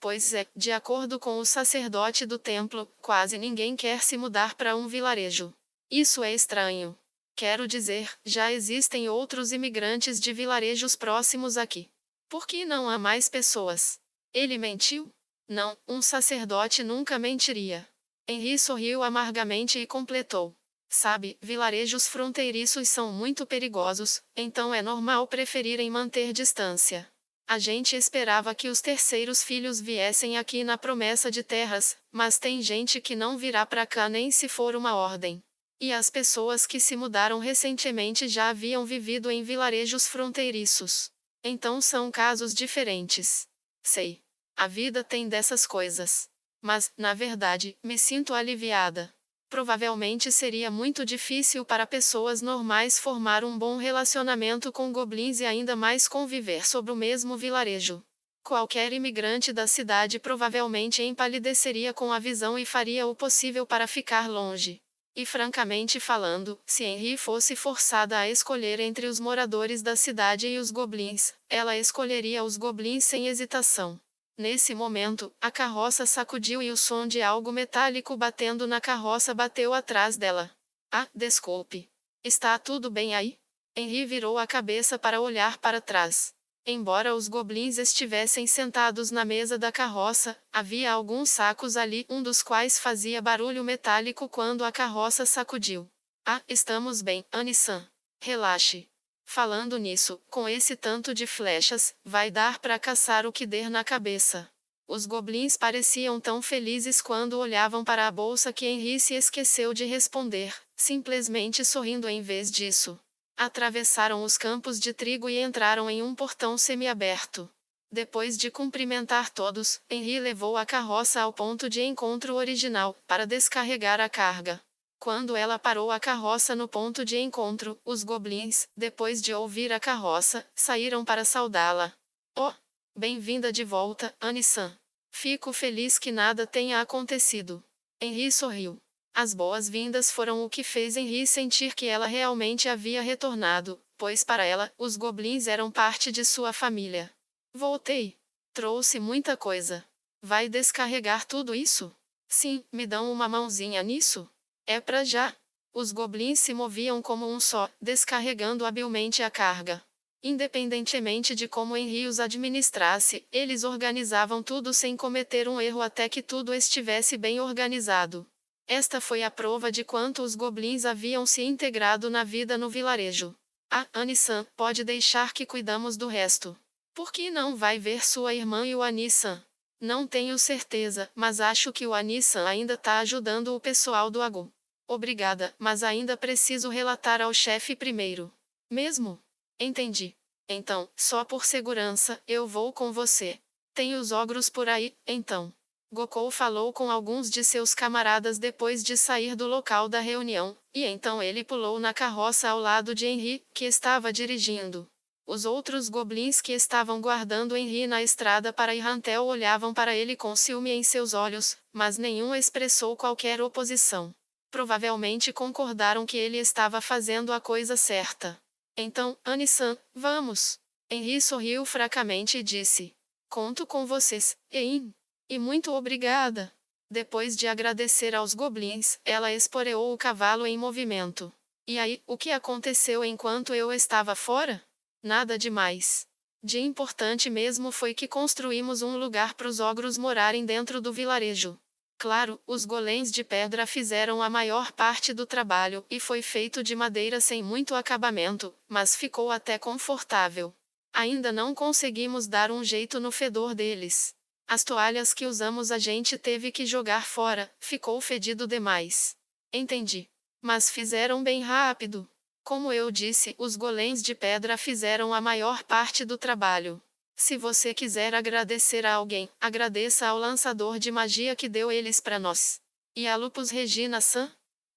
S1: Pois é, de acordo com o sacerdote do templo, quase ninguém quer se mudar para um vilarejo. Isso é estranho. Quero dizer, já existem outros imigrantes de vilarejos próximos aqui. Por que não há mais pessoas? Ele mentiu? Não, um sacerdote nunca mentiria. Henri sorriu amargamente e completou. Sabe, vilarejos fronteiriços são muito perigosos, então é normal preferirem manter distância. A gente esperava que os terceiros filhos viessem aqui na promessa de terras, mas tem gente que não virá pra cá nem se for uma ordem. E as pessoas que se mudaram recentemente já haviam vivido em vilarejos fronteiriços. Então são casos diferentes. Sei. A vida tem dessas coisas. Mas, na verdade, me sinto aliviada. Provavelmente seria muito difícil para pessoas normais formar um bom relacionamento com goblins e ainda mais conviver sobre o mesmo vilarejo. Qualquer imigrante da cidade provavelmente empalideceria com a visão e faria o possível para ficar longe. E francamente falando, se Henry fosse forçada a escolher entre os moradores da cidade e os goblins, ela escolheria os goblins sem hesitação. Nesse momento, a carroça sacudiu e o som de algo metálico batendo na carroça bateu atrás dela. Ah, desculpe. Está tudo bem aí? Henry virou a cabeça para olhar para trás. Embora os goblins estivessem sentados na mesa da carroça, havia alguns sacos ali, um dos quais fazia barulho metálico quando a carroça sacudiu. Ah, estamos bem, Annie-san. Relaxe. Falando nisso, com esse tanto de flechas, vai dar para caçar o que der na cabeça. Os goblins pareciam tão felizes quando olhavam para a bolsa que Henry se esqueceu de responder, simplesmente sorrindo em vez disso. Atravessaram os campos de trigo e entraram em um portão semiaberto. Depois de cumprimentar todos, Henry levou a carroça ao ponto de encontro original, para descarregar a carga. Quando ela parou a carroça no ponto de encontro, os goblins, depois de ouvir a carroça, saíram para saudá-la. Oh! Bem-vinda de volta, Annie-san. Fico feliz que nada tenha acontecido. Henry sorriu. As boas-vindas foram o que fez Henry sentir que ela realmente havia retornado, pois para ela, os goblins eram parte de sua família. Voltei. Trouxe muita coisa. Vai descarregar tudo isso? Sim, me dão uma mãozinha nisso? É pra já. Os goblins se moviam como um só, descarregando habilmente a carga. Independentemente de como Henry os administrasse, eles organizavam tudo sem cometer um erro até que tudo estivesse bem organizado. Esta foi a prova de quanto os goblins haviam se integrado na vida no vilarejo. Ah, Annie-san, pode deixar que cuidamos do resto. Por que não vai ver sua irmã e o Annie-san? Não tenho certeza, mas acho que o Annie-san ainda tá ajudando o pessoal do Agu. Obrigada, mas ainda preciso relatar ao chefe primeiro. Mesmo? Entendi. Então, só por segurança, eu vou com você. Tem os ogros por aí, então. Gokou falou com alguns de seus camaradas depois de sair do local da reunião, e então ele pulou na carroça ao lado de Henry, que estava dirigindo. Os outros goblins que estavam guardando Henry na estrada para Irrantel olhavam para ele com ciúme em seus olhos, mas nenhum expressou qualquer oposição. Provavelmente concordaram que ele estava fazendo a coisa certa. Então, Annie-san, vamos. Henry sorriu fracamente e disse: Conto com vocês, hein? E muito obrigada. Depois de agradecer aos goblins, ela esporeou o cavalo em movimento. E aí, o que aconteceu enquanto eu estava fora? Nada demais. De importante mesmo foi que construímos um lugar para os ogros morarem dentro do vilarejo. Claro, os golems de pedra fizeram a maior parte do trabalho, e foi feito de madeira sem muito acabamento, mas ficou até confortável. Ainda não conseguimos dar um jeito no fedor deles. As toalhas que usamos a gente teve que jogar fora, ficou fedido demais. Entendi. Mas fizeram bem rápido. Como eu disse, os golems de pedra fizeram a maior parte do trabalho. Se você quiser agradecer a alguém, agradeça ao lançador de magia que deu eles para nós. E a Lupus Regina-san?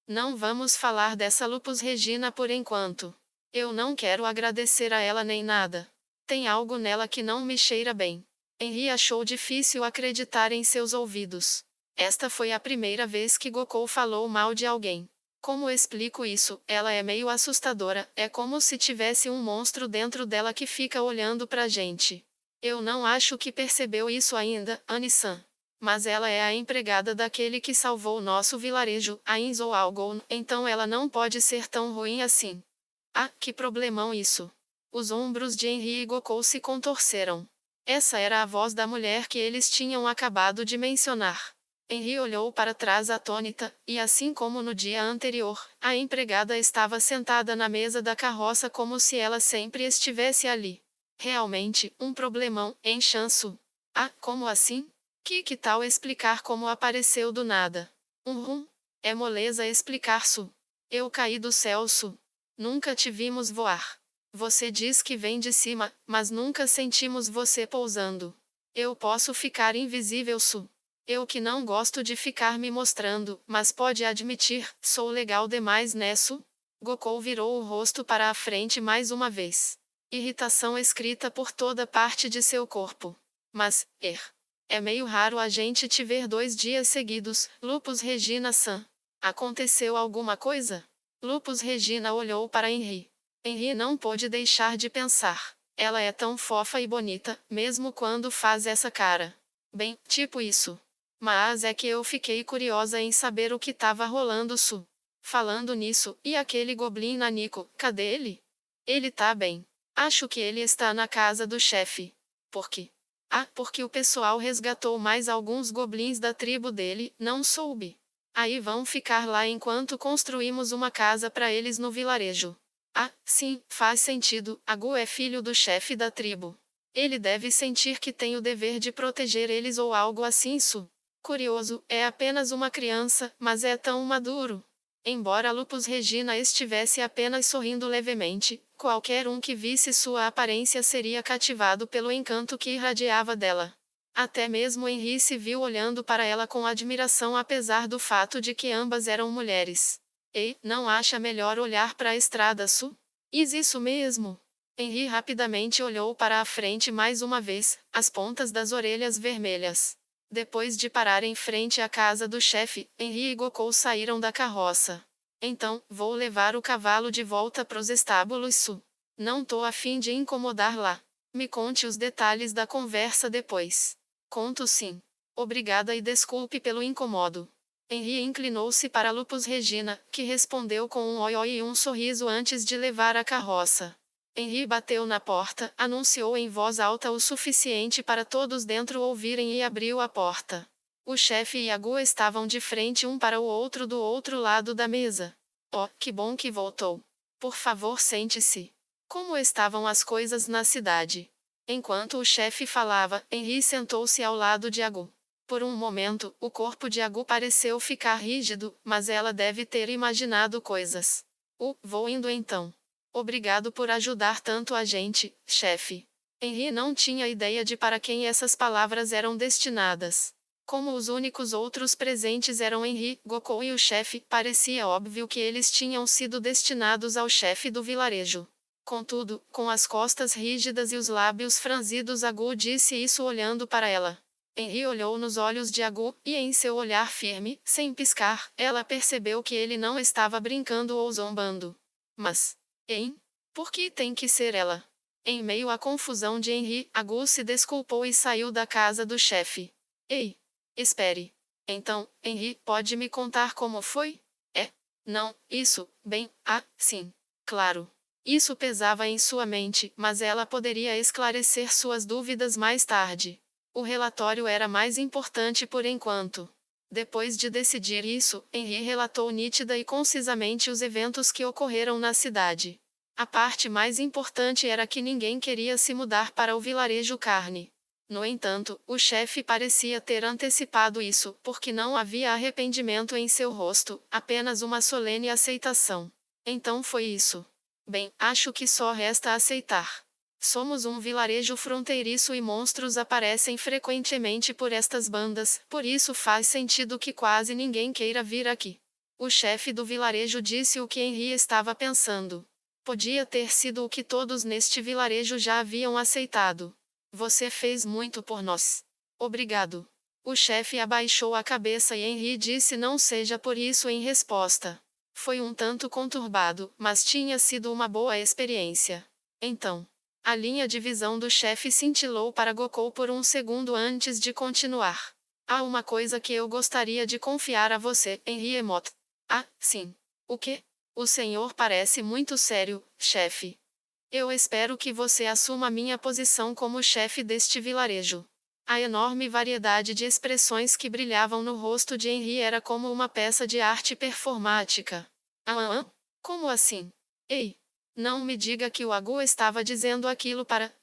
S1: Não vamos falar dessa Lupus Regina por enquanto. Eu não quero agradecer a ela nem nada. Tem algo nela que não me cheira bem. Henry achou difícil acreditar em seus ouvidos. Esta foi a primeira vez que Gokou falou mal de alguém. Como explico isso? Ela é meio assustadora, é como se tivesse um monstro dentro dela que fica olhando pra gente. Eu não acho que percebeu isso ainda, Annie-san. Mas ela é a empregada daquele que salvou nosso vilarejo, a Inzo Algon, então ela não pode ser tão ruim assim. Ah, que problemão isso. Os ombros de Henry e Gokou se contorceram. Essa era a voz da mulher que eles tinham acabado de mencionar. Henry olhou para trás atônita, e assim como no dia anterior, a empregada estava sentada na mesa da carroça como se ela sempre estivesse ali. Realmente, um problemão, hein, Chansu? Ah, como assim? Que tal explicar como apareceu do nada? É moleza explicar, Su. Eu caí do céu, Su. Nunca te vimos voar. Você diz que vem de cima, mas nunca sentimos você pousando. Eu posso ficar invisível, Su. Eu que não gosto de ficar me mostrando, mas pode admitir, sou legal demais, né, Su? Gokul virou o rosto para a frente mais uma vez. Irritação escrita por toda parte de seu corpo. Mas, é meio raro a gente te ver 2 dias seguidos, Lupus Regina-san. Aconteceu alguma coisa? Lupus Regina olhou para Henri. Henri não pôde deixar de pensar. Ela é tão fofa e bonita, mesmo quando faz essa cara. Bem, tipo isso. Mas é que eu fiquei curiosa em saber o que estava rolando, Su. Falando nisso, e aquele goblin nanico, cadê ele? Ele tá bem. Acho que ele está na casa do chefe. Por quê? Ah, porque o pessoal resgatou mais alguns goblins da tribo dele, não soube. Aí vão ficar lá enquanto construímos uma casa para eles no vilarejo. Ah, sim, faz sentido, Agu é filho do chefe da tribo. Ele deve sentir que tem o dever de proteger eles ou algo assim, Su. Curioso, é apenas uma criança, mas é tão maduro. Embora Lupus Regina estivesse apenas sorrindo levemente, qualquer um que visse sua aparência seria cativado pelo encanto que irradiava dela. Até mesmo Henri se viu olhando para ela com admiração apesar do fato de que ambas eram mulheres. Ei, não acha melhor olhar para a estrada, Su? Isso mesmo. Henri rapidamente olhou para a frente mais uma vez, as pontas das orelhas vermelhas. Depois de parar em frente à casa do chefe, Henri e Gokul saíram da carroça. Então, vou levar o cavalo de volta pros estábulos, Su. Não tô a fim de incomodar lá. Me conte os detalhes da conversa depois. Conto sim. Obrigada e desculpe pelo incomodo. Henri inclinou-se para Lupus Regina, que respondeu com um oi oi e um sorriso antes de levar a carroça. Henri bateu na porta, anunciou em voz alta o suficiente para todos dentro ouvirem e abriu a porta. O chefe e Agu estavam de frente um para o outro do outro lado da mesa. Oh, que bom que voltou. Por favor, sente-se. Como estavam as coisas na cidade? Enquanto o chefe falava, Henri sentou-se ao lado de Agu. Por um momento, o corpo de Agu pareceu ficar rígido, mas ela deve ter imaginado coisas. Vou indo então. Obrigado por ajudar tanto a gente, chefe. Henri não tinha ideia de para quem essas palavras eram destinadas. Como os únicos outros presentes eram Henri, Gokul e o chefe, parecia óbvio que eles tinham sido destinados ao chefe do vilarejo. Contudo, com as costas rígidas e os lábios franzidos, Agu disse isso olhando para ela. Henri olhou nos olhos de Agu, e em seu olhar firme, sem piscar, ela percebeu que ele não estava brincando ou zombando. Mas, hein? Por que tem que ser ela? Em meio à confusão de Henri, Agu se desculpou e saiu da casa do chefe. Ei! Espere. Então, Henri, pode me contar como foi? Não, isso, bem, sim. Claro. Isso pesava em sua mente, mas ela poderia esclarecer suas dúvidas mais tarde. O relatório era mais importante por enquanto. Depois de decidir isso, Henri relatou nítida e concisamente os eventos que ocorreram na cidade. A parte mais importante era que ninguém queria se mudar para o vilarejo Carne. No entanto, o chefe parecia ter antecipado isso, porque não havia arrependimento em seu rosto, apenas uma solene aceitação. Então foi isso. Bem, acho que só resta aceitar. Somos um vilarejo fronteiriço e monstros aparecem frequentemente por estas bandas, por isso faz sentido que quase ninguém queira vir aqui. O chefe do vilarejo disse o que Henri estava pensando. Podia ter sido o que todos neste vilarejo já haviam aceitado. Você fez muito por nós. Obrigado. O chefe abaixou a cabeça e Henri disse não seja por isso em resposta. Foi um tanto conturbado, mas tinha sido uma boa experiência. Então, a linha de visão do chefe cintilou para Gokul por um segundo antes de continuar. Há uma coisa que eu gostaria de confiar a você, Henri Emot. Sim. O quê? O senhor parece muito sério, chefe. Eu espero que você assuma minha posição como chefe deste vilarejo. A enorme variedade de expressões que brilhavam no rosto de Henri era como uma peça de arte performática. Como assim? Ei! Não me diga que o Agu estava dizendo aquilo para,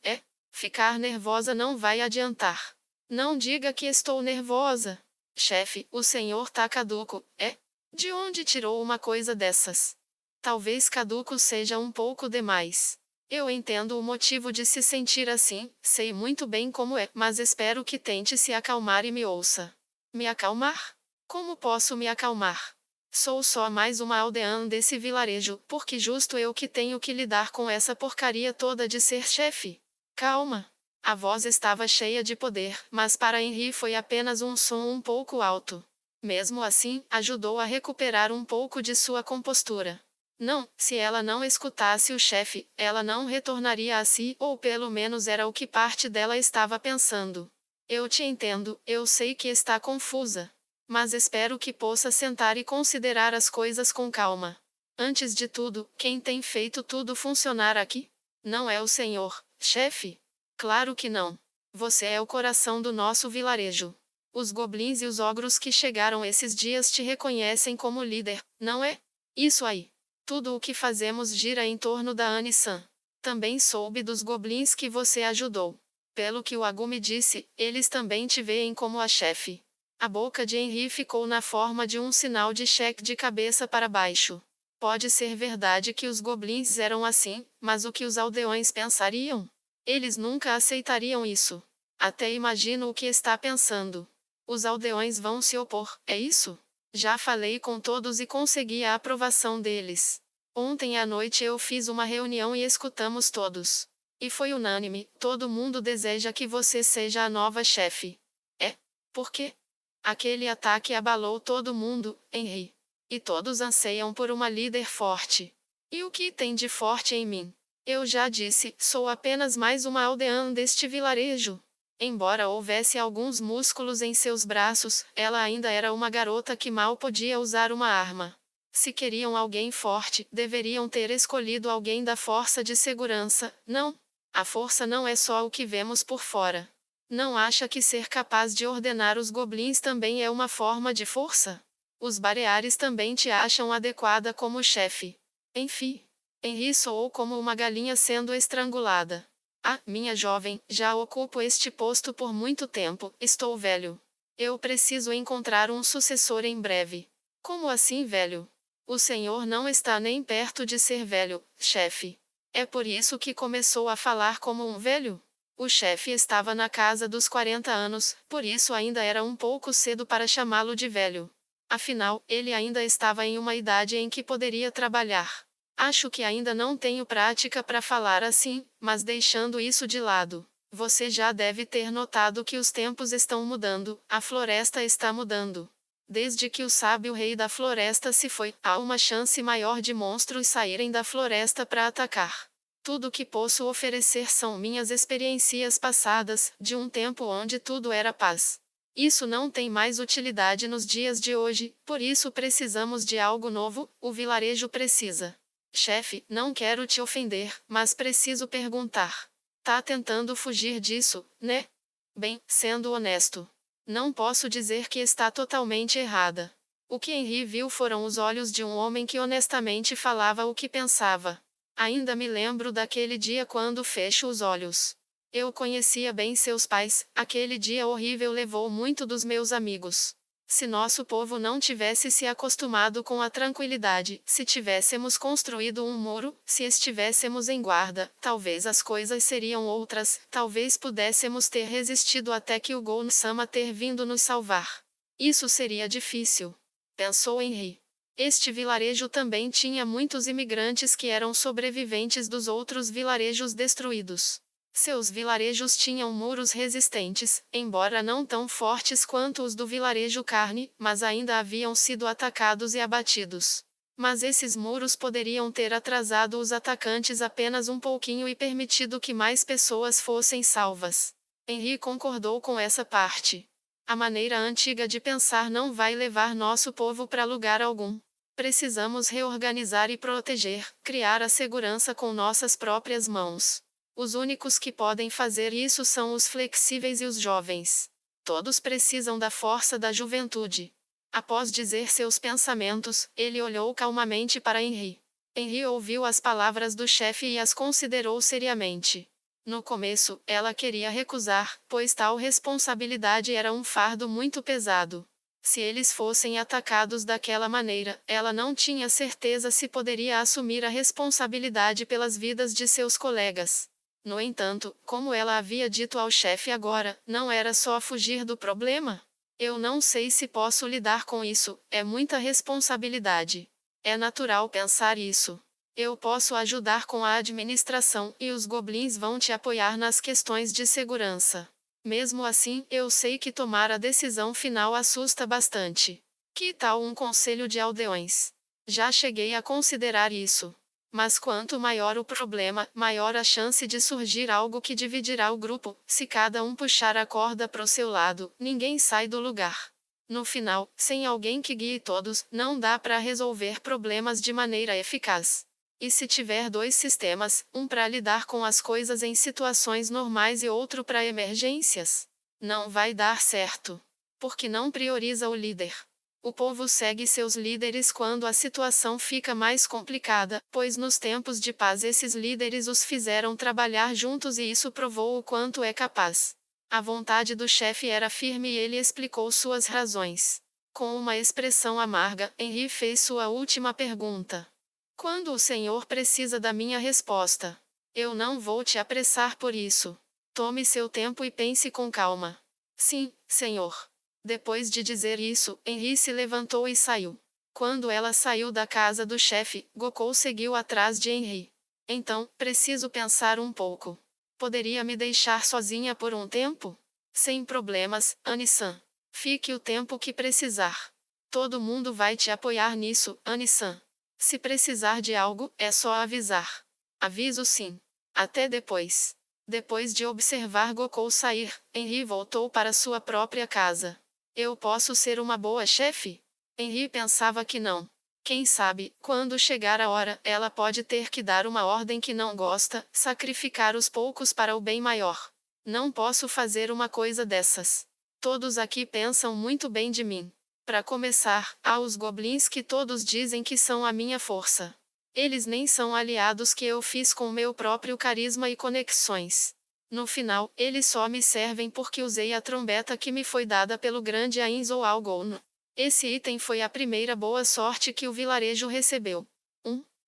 S1: ficar nervosa não vai adiantar. Não diga que estou nervosa. Chefe, o senhor tá caduco, é? De onde tirou uma coisa dessas? Talvez caduco seja um pouco demais. Eu entendo o motivo de se sentir assim, sei muito bem como é, mas espero que tente se acalmar e me ouça. Me acalmar? Como posso me acalmar? Sou só mais uma aldeã desse vilarejo, porque justo eu que tenho que lidar com essa porcaria toda de ser chefe. Calma. A voz estava cheia de poder, mas para Henri foi apenas um som um pouco alto. Mesmo assim, ajudou a recuperar um pouco de sua compostura. Não, se ela não escutasse o chefe, ela não retornaria a si, ou pelo menos era o que parte dela estava pensando. Eu te entendo, eu sei que está confusa. Mas espero que possa sentar e considerar as coisas com calma. Antes de tudo, quem tem feito tudo funcionar aqui? Não é o senhor, chefe? Claro que não. Você é o coração do nosso vilarejo. Os goblins e os ogros que chegaram esses dias te reconhecem como líder, não é? Isso aí. Tudo o que fazemos gira em torno da Anne-san. Também soube dos goblins que você ajudou. Pelo que o Agu me disse, eles também te veem como a chefe. A boca de Henri ficou na forma de um sinal de cheque de cabeça para baixo. Pode ser verdade que os goblins eram assim, mas o que os aldeões pensariam? Eles nunca aceitariam isso. Até imagino o que está pensando. Os aldeões vão se opor, é isso? Já falei com todos e consegui a aprovação deles. Ontem à noite eu fiz uma reunião e escutamos todos. E foi unânime, todo mundo deseja que você seja a nova chefe. É? Por quê? Aquele ataque abalou todo mundo, Henri. E todos anseiam por uma líder forte. E o que tem de forte em mim? Eu já disse, sou apenas mais uma aldeã deste vilarejo. Embora houvesse alguns músculos em seus braços, ela ainda era uma garota que mal podia usar uma arma. Se queriam alguém forte, deveriam ter escolhido alguém da força de segurança, não? A força não é só o que vemos por fora. Não acha que ser capaz de ordenar os goblins também é uma forma de força? Os Bareares também te acham adequada como chefe. Enfim. Henri soou como uma galinha sendo estrangulada. Ah, minha jovem, já ocupo este posto por muito tempo, estou velho. Eu preciso encontrar um sucessor em breve. Como assim, velho? O senhor não está nem perto de ser velho, chefe. É por isso que começou a falar como um velho? O chefe estava na casa dos 40 anos, por isso ainda era um pouco cedo para chamá-lo de velho. Afinal, ele ainda estava em uma idade em que poderia trabalhar. Acho que ainda não tenho prática para falar assim, mas deixando isso de lado. Você já deve ter notado que os tempos estão mudando, a floresta está mudando. Desde que o sábio rei da floresta se foi, há uma chance maior de monstros saírem da floresta para atacar. Tudo que posso oferecer são minhas experiências passadas, de um tempo onde tudo era paz. Isso não tem mais utilidade nos dias de hoje, por isso precisamos de algo novo, o vilarejo precisa. Chefe, não quero te ofender, mas preciso perguntar. Tá tentando fugir disso, né? Bem, sendo honesto. Não posso dizer que está totalmente errada. O que Henri viu foram os olhos de um homem que honestamente falava o que pensava. Ainda me lembro daquele dia quando fecho os olhos. Eu conhecia bem seus pais, aquele dia horrível levou muito dos meus amigos. Se nosso povo não tivesse se acostumado com a tranquilidade, se tivéssemos construído um muro, se estivéssemos em guarda, talvez as coisas seriam outras, talvez pudéssemos ter resistido até que o Gon-sama ter vindo nos salvar. Isso seria difícil. Pensou Henri. Este vilarejo também tinha muitos imigrantes que eram sobreviventes dos outros vilarejos destruídos. Seus vilarejos tinham muros resistentes, embora não tão fortes quanto os do vilarejo Carne, mas ainda haviam sido atacados e abatidos. Mas esses muros poderiam ter atrasado os atacantes apenas um pouquinho e permitido que mais pessoas fossem salvas. Henri concordou com essa parte. A maneira antiga de pensar não vai levar nosso povo para lugar algum. Precisamos reorganizar e proteger, criar a segurança com nossas próprias mãos. Os únicos que podem fazer isso são os flexíveis e os jovens. Todos precisam da força da juventude. Após dizer seus pensamentos, ele olhou calmamente para Henri. Henry ouviu as palavras do chefe e as considerou seriamente. No começo, ela queria recusar, pois tal responsabilidade era um fardo muito pesado. Se eles fossem atacados daquela maneira, ela não tinha certeza se poderia assumir a responsabilidade pelas vidas de seus colegas. No entanto, como ela havia dito ao chefe agora, não era só fugir do problema? Eu não sei se posso lidar com isso, é muita responsabilidade. É natural pensar isso. Eu posso ajudar com a administração, e os goblins vão te apoiar nas questões de segurança. Mesmo assim, eu sei que tomar a decisão final assusta bastante. Que tal um conselho de aldeões? Já cheguei a considerar isso. Mas quanto maior o problema, maior a chance de surgir algo que dividirá o grupo. Se cada um puxar a corda pro seu lado, ninguém sai do lugar. No final, sem alguém que guie todos, não dá para resolver problemas de maneira eficaz. E se tiver dois sistemas, um para lidar com as coisas em situações normais e outro para emergências? Não vai dar certo. Porque não prioriza o líder. O povo segue seus líderes quando a situação fica mais complicada, pois nos tempos de paz esses líderes os fizeram trabalhar juntos e isso provou o quanto é capaz. A vontade do chefe era firme e ele explicou suas razões. Com uma expressão amarga, Henry fez sua última pergunta. Quando o senhor precisa da minha resposta? Eu não vou te apressar por isso. Tome seu tempo e pense com calma. Sim, senhor. Depois de dizer isso, Henry se levantou e saiu. Quando ela saiu da casa do chefe, Gokul seguiu atrás de Henry. Então, preciso pensar um pouco. Poderia me deixar sozinha por um tempo? Sem problemas, Annie-san. Fique o tempo que precisar. Todo mundo vai te apoiar nisso, Annie-san. Se precisar de algo, é só avisar. Aviso sim. Até depois. Depois de observar Gokul sair, Henry voltou para sua própria casa. Eu posso ser uma boa chefe? Henry pensava que não. Quem sabe, quando chegar a hora, ela pode ter que dar uma ordem que não gosta, sacrificar os poucos para o bem maior. Não posso fazer uma coisa dessas. Todos aqui pensam muito bem de mim. Para começar, há os goblins que todos dizem que são a minha força. Eles nem são aliados que eu fiz com meu próprio carisma e conexões. No final, eles só me servem porque usei a trombeta que me foi dada pelo grande Ainzo Algon. Esse item foi a primeira boa sorte que o vilarejo recebeu.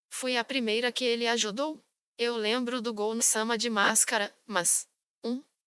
S1: Fui a primeira que ele ajudou? Eu lembro do Gon-sama de máscara, mas...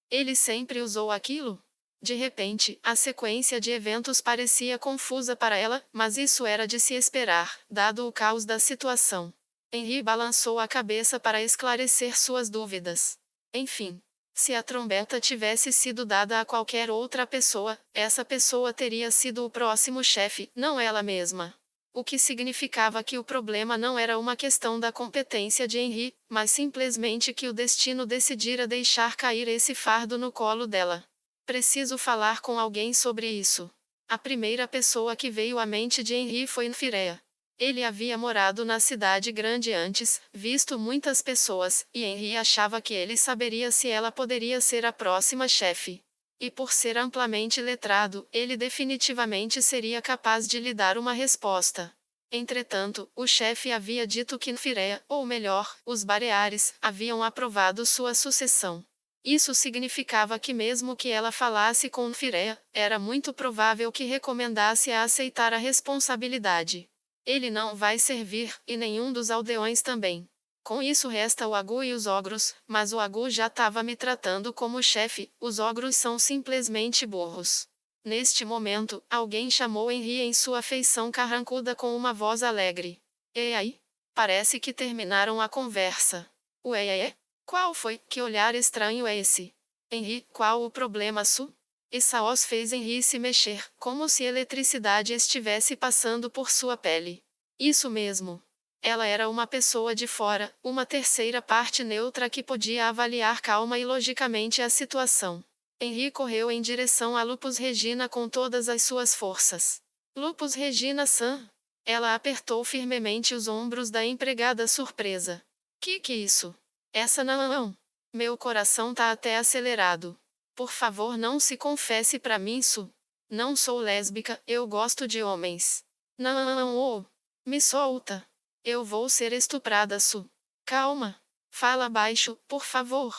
S1: Ele sempre usou aquilo? De repente, a sequência de eventos parecia confusa para ela, mas isso era de se esperar, dado o caos da situação. Henry balançou a cabeça para esclarecer suas dúvidas. Enfim, se a trombeta tivesse sido dada a qualquer outra pessoa, essa pessoa teria sido o próximo chefe, não ela mesma. O que significava que o problema não era uma questão da competência de Henry, mas simplesmente que o destino decidira deixar cair esse fardo no colo dela. Preciso falar com alguém sobre isso. A primeira pessoa que veio à mente de Henry foi Nfirea. Ele havia morado na cidade grande antes, visto muitas pessoas, e Henry achava que ele saberia se ela poderia ser a próxima chefe. E por ser amplamente letrado, ele definitivamente seria capaz de lhe dar uma resposta. Entretanto, o chefe havia dito que Nfirea, ou melhor, os Bareares, haviam aprovado sua sucessão. Isso significava que mesmo que ela falasse com Nfirea, era muito provável que recomendasse a aceitar a responsabilidade. Ele não vai servir, e nenhum dos aldeões também. Com isso resta o Agu e os ogros, mas o Agu já estava me tratando como chefe, os ogros são simplesmente burros. Neste momento, alguém chamou Henry em sua feição carrancuda com uma voz alegre. E aí? Parece que terminaram a conversa. Ué? Qual foi? Que olhar estranho é esse? Henry, qual o problema su? Essaos fez Henry se mexer, como se eletricidade estivesse passando por sua pele. Isso mesmo. Ela era uma pessoa de fora, uma terceira parte neutra que podia avaliar calma e logicamente a situação. Henry correu em direção a Lupus Regina com todas as suas forças. Lupus Regina-san? Ela apertou firmemente os ombros da empregada surpresa. Que isso? Essa não. Meu coração tá até acelerado. Por favor, não se confesse pra mim, Su. Não sou lésbica, eu gosto de homens. Não, me solta. Eu vou ser estuprada, Su. Calma. Fala baixo, por favor.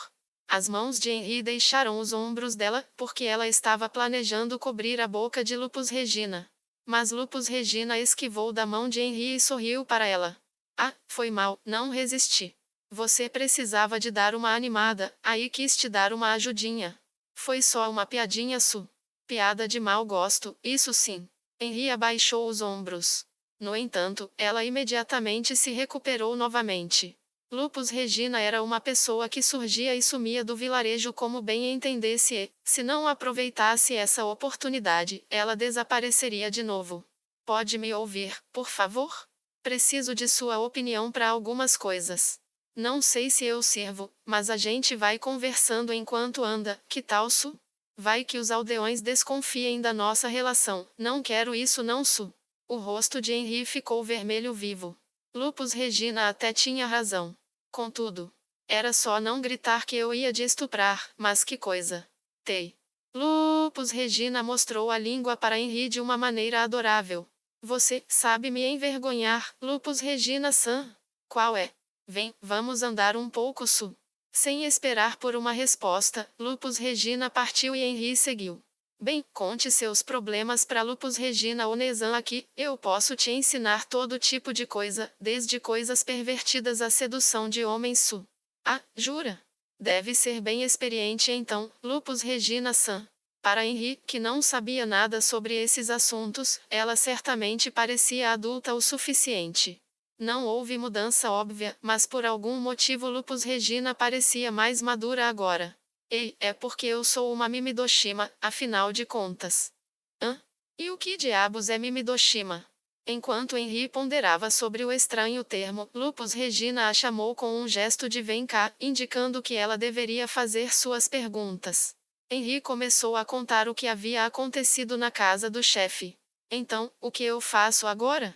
S1: As mãos de Henry deixaram os ombros dela, porque ela estava planejando cobrir a boca de Lupus Regina. Mas Lupus Regina esquivou da mão de Henry e sorriu para ela. Ah, foi mal, não resisti. Você precisava de dar uma animada, aí quis te dar uma ajudinha. Foi só uma piadinha, Su. Piada de mau gosto, isso sim. Henry abaixou os ombros. No entanto, ela imediatamente se recuperou novamente. Lupus Regina era uma pessoa que surgia e sumia do vilarejo como bem entendesse e, se não aproveitasse essa oportunidade, ela desapareceria de novo. Pode me ouvir, por favor? Preciso de sua opinião para algumas coisas. Não sei se eu sirvo, mas a gente vai conversando enquanto anda, que tal, Su? Vai que os aldeões desconfiem da nossa relação, não quero isso não, Su. O rosto de Henry ficou vermelho vivo. Lupus Regina até tinha razão. Contudo, era só não gritar que eu ia te estuprar, mas que coisa. Tei. Lupus Regina mostrou a língua para Henry de uma maneira adorável. Você sabe me envergonhar, Lupus Regina-san. Qual é? Vem, vamos andar um pouco, Su. Sem esperar por uma resposta, Lupus Regina partiu e Henry seguiu. Bem, conte seus problemas para Lupus Regina Onezan aqui, eu posso te ensinar todo tipo de coisa, desde coisas pervertidas à sedução de homens, Su. Ah, jura? Deve ser bem experiente então, Lupus Regina-san. Para Henry, que não sabia nada sobre esses assuntos, ela certamente parecia adulta o suficiente. Não houve mudança óbvia, mas por algum motivo Lupus Regina parecia mais madura agora. Ei, é porque eu sou uma Mimidoshima, afinal de contas. Hã? E o que diabos é Mimidoshima? Enquanto Henry ponderava sobre o estranho termo, Lupus Regina a chamou com um gesto de vem cá, indicando que ela deveria fazer suas perguntas. Henry começou a contar o que havia acontecido na casa do chefe. Então, o que eu faço agora?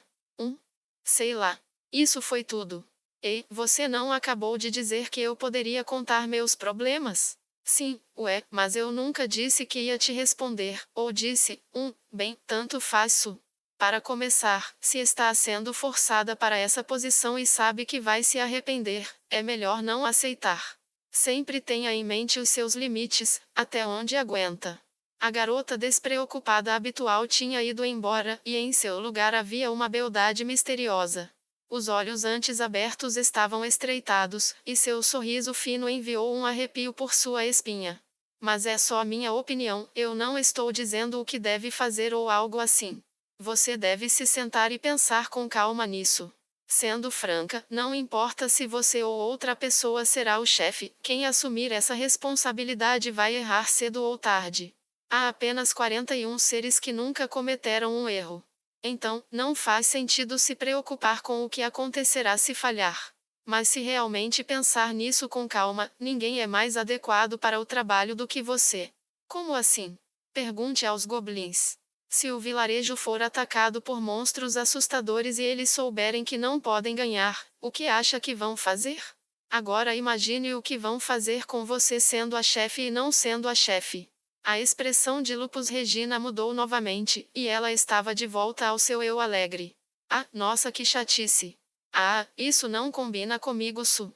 S1: Sei lá. Isso foi tudo. Ei, você não acabou de dizer que eu poderia contar meus problemas? Sim, ué, mas eu nunca disse que ia te responder, ou disse, bem, tanto faço. Para começar, se está sendo forçada para essa posição e sabe que vai se arrepender, é melhor não aceitar. Sempre tenha em mente os seus limites, até onde aguenta. A garota despreocupada habitual tinha ido embora, e em seu lugar havia uma beldade misteriosa. Os olhos antes abertos estavam estreitados, e seu sorriso fino enviou um arrepio por sua espinha. Mas é só minha opinião, eu não estou dizendo o que deve fazer ou algo assim. Você deve se sentar e pensar com calma nisso. Sendo franca, não importa se você ou outra pessoa será o chefe, quem assumir essa responsabilidade vai errar cedo ou tarde. Há apenas 41 seres que nunca cometeram um erro. Então, não faz sentido se preocupar com o que acontecerá se falhar. Mas se realmente pensar nisso com calma, ninguém é mais adequado para o trabalho do que você. Como assim? Pergunte aos goblins. Se o vilarejo for atacado por monstros assustadores e eles souberem que não podem ganhar, o que acha que vão fazer? Agora imagine o que vão fazer com você sendo a chefe e não sendo a chefe. A expressão de Lupus Regina mudou novamente, e ela estava de volta ao seu eu alegre. Ah, nossa que chatice. Ah, isso não combina comigo, Su.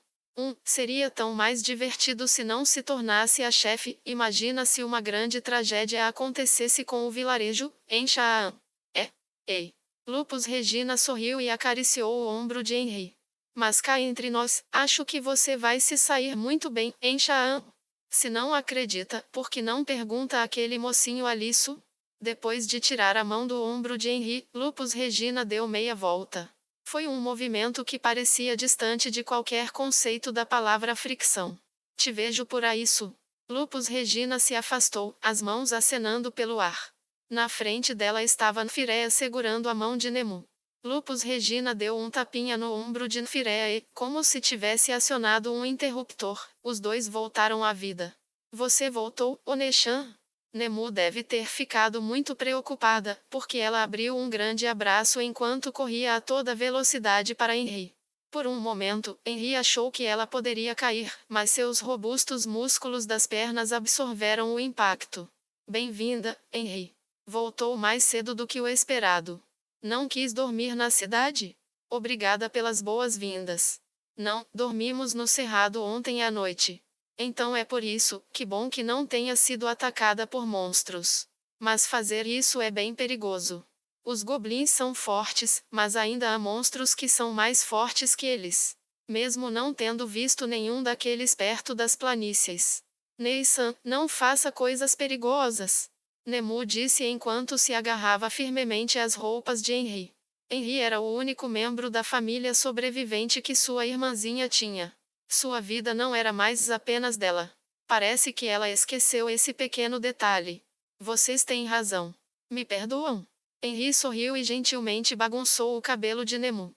S1: Seria tão mais divertido se não se tornasse a chefe, imagina se uma grande tragédia acontecesse com o vilarejo, encha a... É. Ei. Lupus Regina sorriu e acariciou o ombro de Henry. Mas cá entre nós, acho que você vai se sair muito bem, encha a... Se não acredita, por que não pergunta àquele mocinho ali, Su? Depois de tirar a mão do ombro de Henry, Lupus Regina deu meia volta. Foi um movimento que parecia distante de qualquer conceito da palavra fricção. Te vejo por aí, Su. Lupus Regina se afastou, as mãos acenando pelo ar. Na frente dela estava Nfirea segurando a mão de Nemu. Lupus Regina deu um tapinha no ombro de Nfirea e, como se tivesse acionado um interruptor, os dois voltaram à vida. Você voltou, Oneshan? Nemu deve ter ficado muito preocupada, porque ela abriu um grande abraço enquanto corria a toda velocidade para Henry. Por um momento, Henry achou que ela poderia cair, mas seus robustos músculos das pernas absorveram o impacto. Bem-vinda, Henry. Voltou mais cedo do que o esperado. Não quis dormir na cidade? Obrigada pelas boas-vindas. Não, dormimos no cerrado ontem à noite. Então é por isso, que bom que não tenha sido atacada por monstros. Mas fazer isso é bem perigoso. Os goblins são fortes, mas ainda há monstros que são mais fortes que eles. Mesmo não tendo visto nenhum daqueles perto das planícies. Nei-san, não faça coisas perigosas. Nemu disse enquanto se agarrava firmemente às roupas de Henry. Henry era o único membro da família sobrevivente que sua irmãzinha tinha. Sua vida não era mais apenas dela. Parece que ela esqueceu esse pequeno detalhe. Vocês têm razão. Me perdoam? Henry sorriu e gentilmente bagunçou o cabelo de Nemu.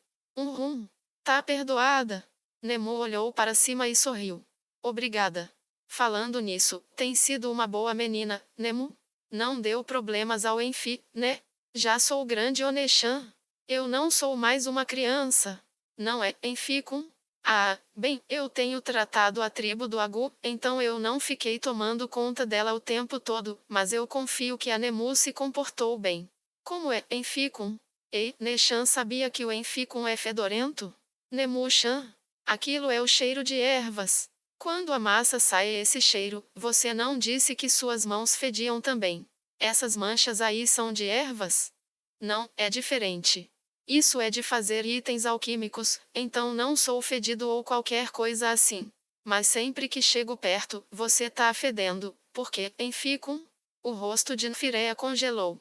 S1: Tá perdoada. Nemu olhou para cima e sorriu. Obrigada. Falando nisso, tem sido uma boa menina, Nemu? Não deu problemas ao Enfi, né? Já sou grande Oneshan. Eu não sou mais uma criança. Não é, Enfi-kun? Ah, bem, eu tenho tratado a tribo do Agu, então eu não fiquei tomando conta dela o tempo todo, mas eu confio que a Nemu se comportou bem. Como é, Enfi-kun? Ei, Neshan sabia que o Enfi-kun é fedorento? Nemu-chan? Aquilo é o cheiro de ervas. Quando a massa sai esse cheiro, você não disse que suas mãos fediam também. Essas manchas aí são de ervas? Não, é diferente. Isso é de fazer itens alquímicos, então não sou fedido ou qualquer coisa assim. Mas sempre que chego perto, você tá fedendo, porque, Enfi-kun? O rosto de Nfirea congelou.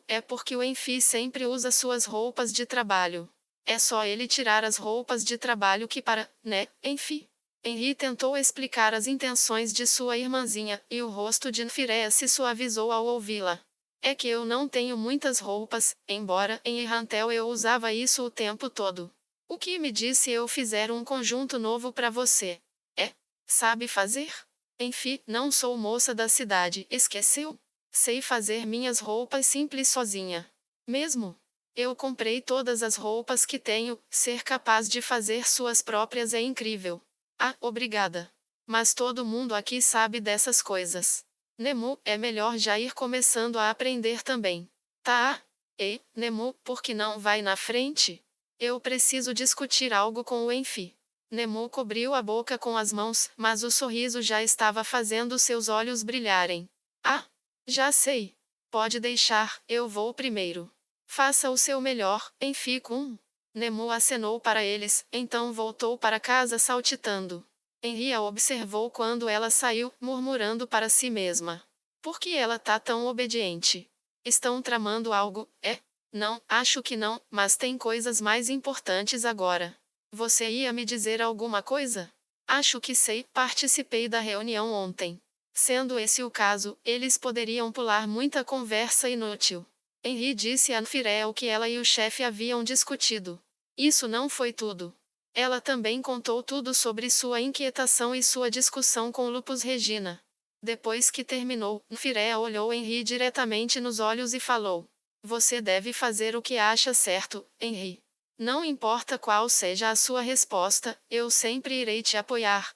S1: É porque o Enfi sempre usa suas roupas de trabalho. É só ele tirar as roupas de trabalho que para, né, Enfi? Henry tentou explicar as intenções de sua irmãzinha, e o rosto de Nfirea se suavizou ao ouvi-la. É que eu não tenho muitas roupas, embora em Irrantel eu usava isso o tempo todo. O que me disse eu fizer um conjunto novo para você? É? Sabe fazer? Enfim, não sou moça da cidade, esqueceu? Sei fazer minhas roupas simples sozinha. Mesmo? Eu comprei todas as roupas que tenho, ser capaz de fazer suas próprias é incrível. Ah, obrigada. Mas todo mundo aqui sabe dessas coisas. Nemu, é melhor já ir começando a aprender também. Tá? Ei, Nemu, por que não vai na frente? Eu preciso discutir algo com o Enfi. Nemu cobriu a boca com as mãos, mas o sorriso já estava fazendo seus olhos brilharem. Ah, já sei. Pode deixar, eu vou primeiro. Faça o seu melhor, Enfi-kun. Nemu acenou para eles, então voltou para casa saltitando. Henry a observou quando ela saiu, murmurando para si mesma. Por que ela tá tão obediente? Estão tramando algo, é? Não, acho que não, mas tem coisas mais importantes agora. Você ia me dizer alguma coisa? Acho que sei, participei da reunião ontem. Sendo esse o caso, eles poderiam pular muita conversa inútil. Henry disse a Nfirel que ela e o chefe haviam discutido. Isso não foi tudo. Ela também contou tudo sobre sua inquietação e sua discussão com Lupus Regina. Depois que terminou, Nfirel olhou Henry diretamente nos olhos e falou: Você deve fazer o que acha certo, Henry. Não importa qual seja a sua resposta, eu sempre irei te apoiar.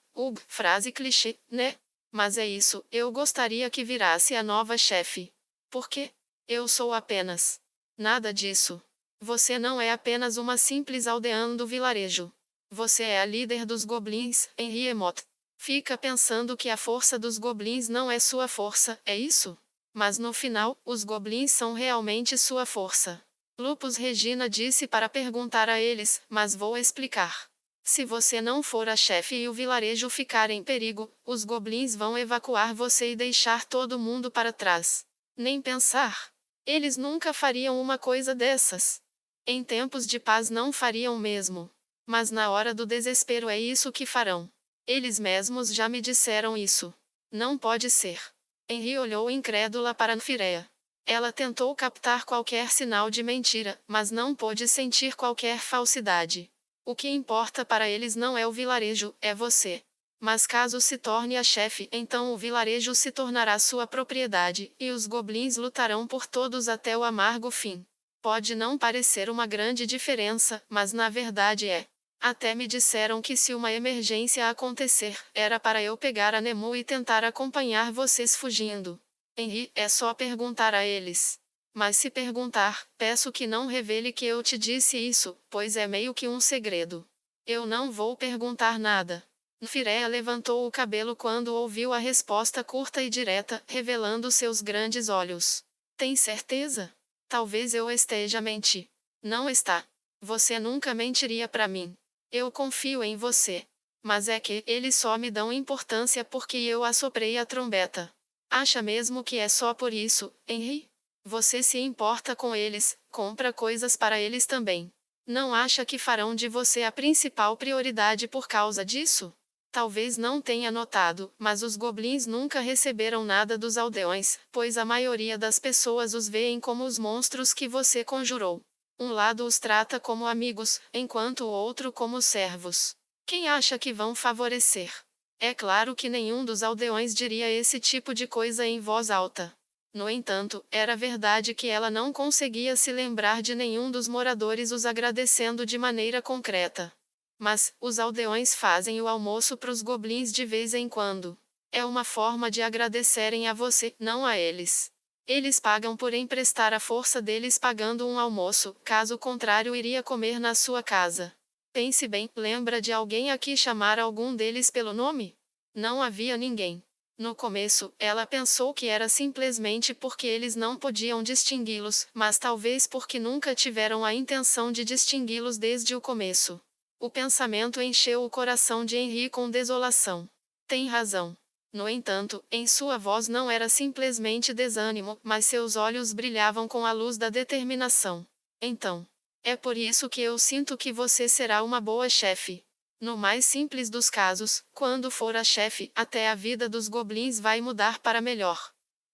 S1: Frase clichê, né? Mas é isso, eu gostaria que virasse a nova chefe. Por quê? Eu sou apenas. Nada disso. Você não é apenas uma simples aldeã do vilarejo. Você é a líder dos goblins, Henry Emot. Fica pensando que a força dos goblins não é sua força, é isso? Mas no final, os goblins são realmente sua força. Lupus Regina disse para perguntar a eles, mas vou explicar. Se você não for a chefe e o vilarejo ficar em perigo, os goblins vão evacuar você e deixar todo mundo para trás. Nem pensar. Eles nunca fariam uma coisa dessas. Em tempos de paz não fariam mesmo. Mas na hora do desespero é isso que farão. Eles mesmos já me disseram isso. Não pode ser. Henry olhou incrédula para Nfirea. Ela tentou captar qualquer sinal de mentira, mas não pôde sentir qualquer falsidade. O que importa para eles não é o vilarejo, é você. Mas caso se torne a chefe, então o vilarejo se tornará sua propriedade, e os goblins lutarão por todos até o amargo fim. Pode não parecer uma grande diferença, mas na verdade é. Até me disseram que se uma emergência acontecer, era para eu pegar a Nemu e tentar acompanhar vocês fugindo. Henry, é só perguntar a eles. Mas se perguntar, peço que não revele que eu te disse isso, pois é meio que um segredo. Eu não vou perguntar nada. Fireia levantou o cabelo quando ouviu a resposta curta e direta, revelando seus grandes olhos. Tem certeza? Talvez eu esteja mentindo. Não está. Você nunca mentiria para mim. Eu confio em você. Mas é que eles só me dão importância porque eu assoprei a trombeta. Acha mesmo que é só por isso, Henry? Você se importa com eles, compra coisas para eles também. Não acha que farão de você a principal prioridade por causa disso? Talvez não tenha notado, mas os goblins nunca receberam nada dos aldeões, pois a maioria das pessoas os veem como os monstros que você conjurou. Um lado os trata como amigos, enquanto o outro como servos. Quem acha que vão favorecer? É claro que nenhum dos aldeões diria esse tipo de coisa em voz alta. No entanto, era verdade que ela não conseguia se lembrar de nenhum dos moradores os agradecendo de maneira concreta. Mas, os aldeões fazem o almoço pros goblins de vez em quando. É uma forma de agradecerem a você, não a eles. Eles pagam por emprestar a força deles pagando um almoço, caso contrário iria comer na sua casa. Pense bem, lembra de alguém aqui chamar algum deles pelo nome? Não havia ninguém. No começo, ela pensou que era simplesmente porque eles não podiam distingui-los, mas talvez porque nunca tiveram a intenção de distingui-los desde o começo. O pensamento encheu o coração de Henry com desolação. Tem razão. No entanto, em sua voz não era simplesmente desânimo, mas seus olhos brilhavam com a luz da determinação. Então, é por isso que eu sinto que você será uma boa chefe. No mais simples dos casos, quando for a chefe, até a vida dos goblins vai mudar para melhor.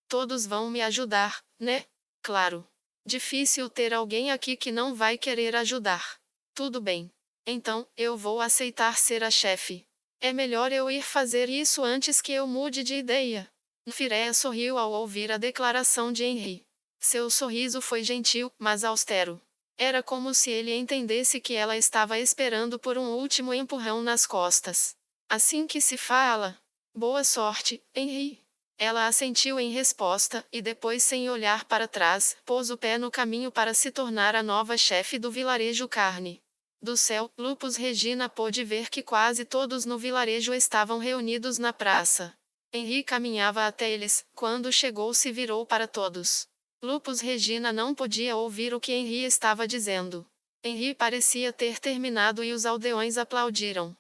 S1: Todos vão me ajudar, né? Claro. Difícil ter alguém aqui que não vai querer ajudar. Tudo bem. Então, eu vou aceitar ser a chefe. É melhor eu ir fazer isso antes que eu mude de ideia. Fireia sorriu ao ouvir a declaração de Henry. Seu sorriso foi gentil, mas austero. Era como se ele entendesse que ela estava esperando por um último empurrão nas costas. Assim que se fala. Boa sorte, Henry. Ela assentiu em resposta, e depois, sem olhar para trás, pôs o pé no caminho para se tornar a nova chefe do vilarejo Carne. Do céu, Lupus Regina pôde ver que quase todos no vilarejo estavam reunidos na praça. Henry caminhava até eles, quando chegou se virou para todos. Lupus Regina não podia ouvir o que Henry estava dizendo. Henry parecia ter terminado e os aldeões aplaudiram.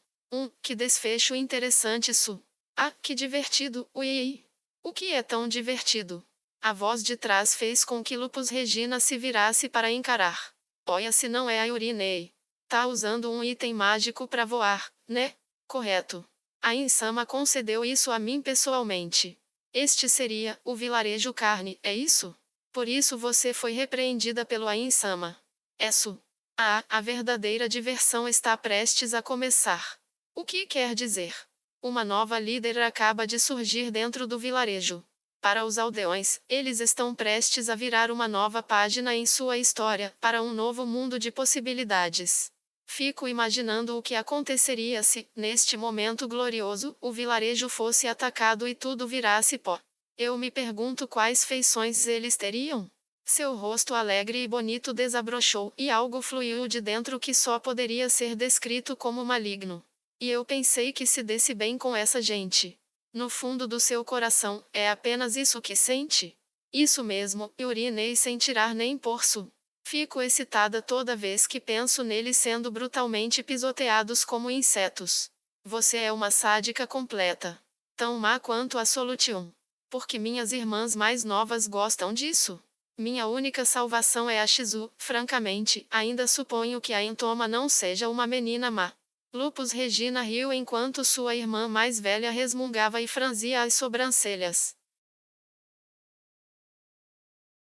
S1: Que desfecho interessante isso. Ah, que divertido, ui. O que é tão divertido? A voz de trás fez com que Lupus Regina se virasse para encarar. Olha se não é a Yurinei. Tá usando um item mágico para voar, né? Correto. A Insama concedeu isso a mim pessoalmente. Este seria o vilarejo Carne, é isso? Por isso você foi repreendida pelo Ainsama. Isso. A verdadeira diversão está prestes a começar. O que quer dizer? Uma nova líder acaba de surgir dentro do vilarejo. Para os aldeões, eles estão prestes a virar uma nova página em sua história, para um novo mundo de possibilidades. Fico imaginando o que aconteceria se, neste momento glorioso, o vilarejo fosse atacado e tudo virasse pó. Eu me pergunto quais feições eles teriam. Seu rosto alegre e bonito desabrochou, e algo fluiu de dentro que só poderia ser descrito como maligno. E eu pensei que se desse bem com essa gente. No fundo do seu coração, é apenas isso que sente? Isso mesmo, urinei sem tirar nem porço. Fico excitada toda vez que penso neles sendo brutalmente pisoteados como insetos. Você é uma sádica completa. Tão má quanto a Solution. Porque minhas irmãs mais novas gostam disso. Minha única salvação é a Shizu, francamente, ainda suponho que a Entoma não seja uma menina má. Lupus Regina riu enquanto sua irmã mais velha resmungava e franzia as sobrancelhas.